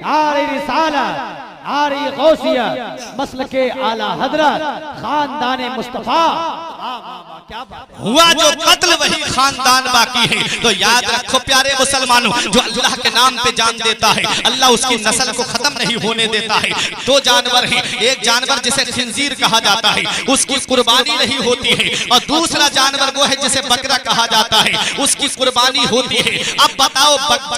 नारे रिसालत, नारे गौसिया, मसलके आला हजरत, खानदान मुस्तफा। क्या बात है? हुआ जो कत्ल वही खानदान बाकी है। तो याद रखो प्यारे मुसलमानों, जो अल्लाह के नाम पे जान देता है अल्लाह उसकी नस्ल को खत्म नहीं होने देता है। 2 जानवर हैं, एक जानवर जिसे खिंजीर कहा जाता है उसकी कुर्बानी नहीं होती है और दूसरा जानवर वो है जिसे बकरा कहा जाता है उसकी कुर्बानी होती है। अब बताओ,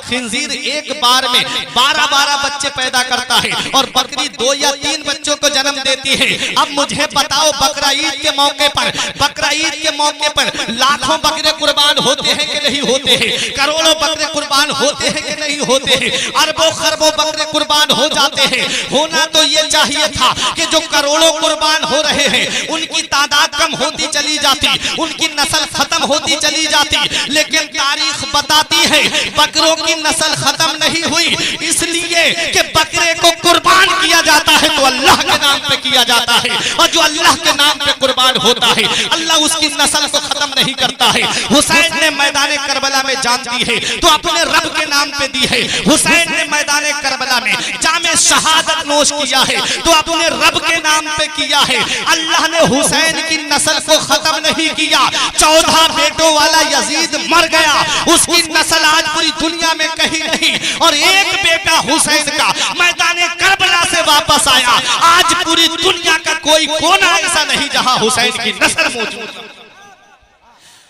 खिंजीर एक बार में 12-12 बच्चे पैदा करता है और बकरी 2 या 3 बच्चों को जन्म देती है। अब मुझे बताओ, बकरा ईद के मौके पर लाखों बकरे कुर्बान होते हैं कि नहीं होते हैं? करोड़ों बकरे कुर्बान होते हैं कि नहीं होते हैं? अरबों खरबों बकरे कुर्बान हो जाते हैं। होना तो ये चाहिए था कि जो करोड़ों कुर्बान हो रहे हैं उनकी तादाद कम होती चली जाती, उनकी नस्ल खत्म होती चली जाती, लेकिन तारीख बताती है बकरों की नस्ल खत्म नहीं हुई, इसलिए कि बकरे को कुर्बान किया जाता है तो अल्लाह के नाम पे किया जाता है और जो अल्लाह के नाम पे कुर्बान होता है अल्लाह उसकी नस्ल को खत्म नहीं करता है। हुसैन ने मैदान करबला में जान दी है तो अपने रब के नाम पे दी है। हुसैन ने मैदान करबला में जामे शहादत नोश किया है तो अपने रब के नाम पे किया है। अल्लाह ने हुसैन की नस्ल को खत्म नहीं किया। 14 बेटों वाला यजीद मर गया, उसकी नस्ल आज पूरी दुनिया में कहीं नहीं, और एक बेटा हुसैन का मैदान करबला से वापस आया। आज पूरी दुनिया का कोई कोना ऐसा नहीं जहां हुसैन की नस्ल मौजूद है।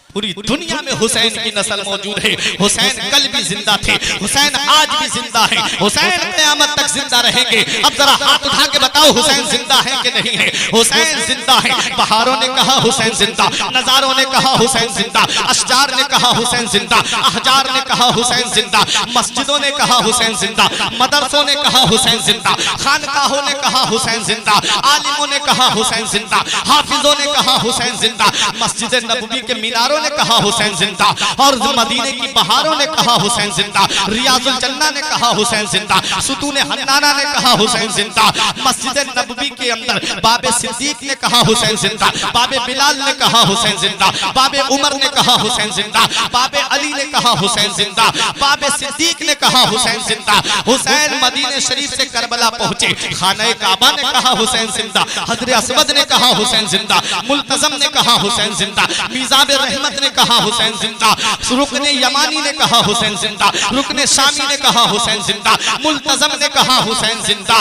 पूरी दुनिया में हुसैन की नस्ल मौजूद है। हुसैन कल भी जिंदा थे, हुसैन आज भी जिंदा है, हुसैन क़यामत तक जिंदा रहेंगे। अब जरा हाथ उठा के बताओ हुसैन जिंदा है कि नहीं है? हुसैन जिंदा है। बहारों ने कहा हुसैन जिंदा, नजारों ने कहा हुसैन जिंदा, अशजार ने कहा हुसैन जिंदा, अहजार ने कहा हुसैन जिंदा, मस्जिदों ने कहा हुसैन जिंदा, मदरसों ने कहा हुसैन जिंदा, खानकाहों ने कहा हुसैन जिंदा, आलिमों ने कहा हुसैन जिंदा, हाफिजों ने कहा हुसैन जिंदा, मस्जिद नबवी के मीनारों ने कहा हुसैन जिंदा, और मदीने की बहारों ने कहा हुसैन जिंदा, रियाजुल जन्ना ने कहा हुसैन जिंदा, सुतूने हन्नाना ने कहा हुसैन जिंदा, मस्जिद नबवी के अंदर बाबे सिद्दीक ने कहा हुसैन जिंदा, बाबे बिलाल ने कहा हुसैन जिंदा, बाबे उमर ने कहा हुसैन जिंदा, बाबे अली ने कहा हुसैन जिंदा, बाबे सिद्दीक ने कहा हुसैन जिंदा। हुसैन मदीने शरीफ से करबला पहुंचे, खाने काबा ने कहा हुसैन जिंदा, हजरत असवद ने कहा हुसैन जिंदा, मुल्तजम ने कहा हुसैन जिंदा, मिजाब रहमत ने कहा हुसैन जिंदा, रुकने यमानी ने कहा हुसैन जिंदा, रुकने शामी ने कहा हुसैन जिंदा, मुल्तजम ने कहा हुसैन जिंदा,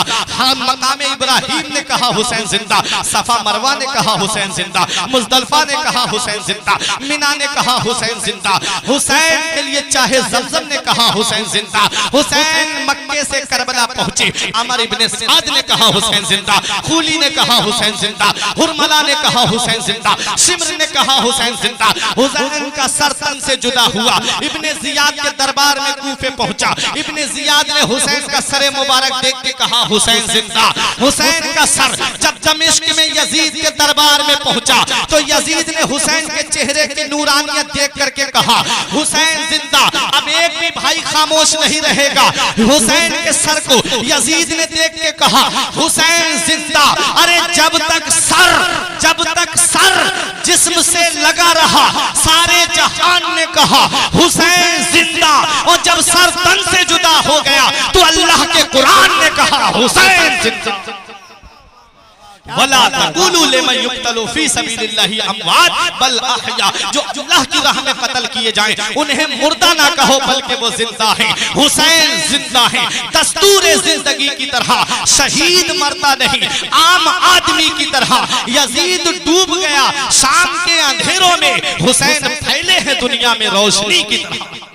मकाम इब्राहिम ने कहा हुसैन जिंदा, सफा मरवा ने कहा हुसैन जिंदा, मुजदलफा ने कहा हुसैन जिंदा, मिना ने कहा हुसैन जिंदा। हुसैन के लिए चाहे जमजम ने कहा हुसैन जिंदा। हुसैन मक्के से करबला पहुंचे, अमर इब्ने साद ने कहा हुसैन जिंदा, खूली ने कहा हुसैन जिंदा, हुरमला ने कहा हुसैन जिंदा, शिमर ने कहा हुसैन जिंदा। हुसैन का सर तन से जुदा हुआ, इब्ने जियाद के दरबार में कूफे पहुंचा, इब्ने जियाद ने हुसैन का सर मुबारक देख के कहा हुसैन जिंदा। हुसैन का सर जब दमिश्क में यजीद के दरबार में पहुंचा तो यजीद ने हुसैन के चेहरे की नूरानियत देख करके कहा हुसैन जिंदा। अब एक भी भाई खामोश नहीं रहेगा। हुसैन के सर को यजीद ने देख के कहा हुसैन जिंदा। अरे जब तक सर जिस्म से लगा रहा सारे जहान ने कहा हुसैन जिंदा, और जब सर तन से जुदा हो गया तो अल्लाह के कुरान ने कहा हुसैन जिंदा। वला तक़ूलू लिमन युक़तलू फी सबीलिल्लाहि अमवात बल अहया, जो अल्लाह की राह में कत्ल किए जाएं उन्हें मुर्दा ना कहो बल्कि वो जिंदा हैं। हुसैन जिंदा हैं। दस्तूर जिंदगी की तरह शहीद मरता नहीं, आम आदमी की तरह यजीद डूब गया शाम के अंधेरों में, हुसैन फैले हैं दुनिया में रोशनी की तरह।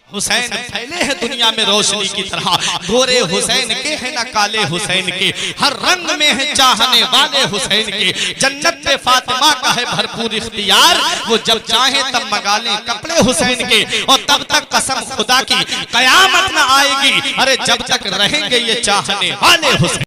हुसैन फैले हैं दुनिया में रोशनी की तरह। गोरे हुसैन के हैं ना काले हुसैन के, हर रंग में है चाहने वाले हुसैन के। जन्नत पे फातिमा का है भरपूर इख्तियार, वो जब चाहे तब मंगा ले कपड़े हुसैन के, और तब तक कसम खुदा की कयामत न आएगी, अरे जब तक रहेंगे ये चाहने वाले हुसैन।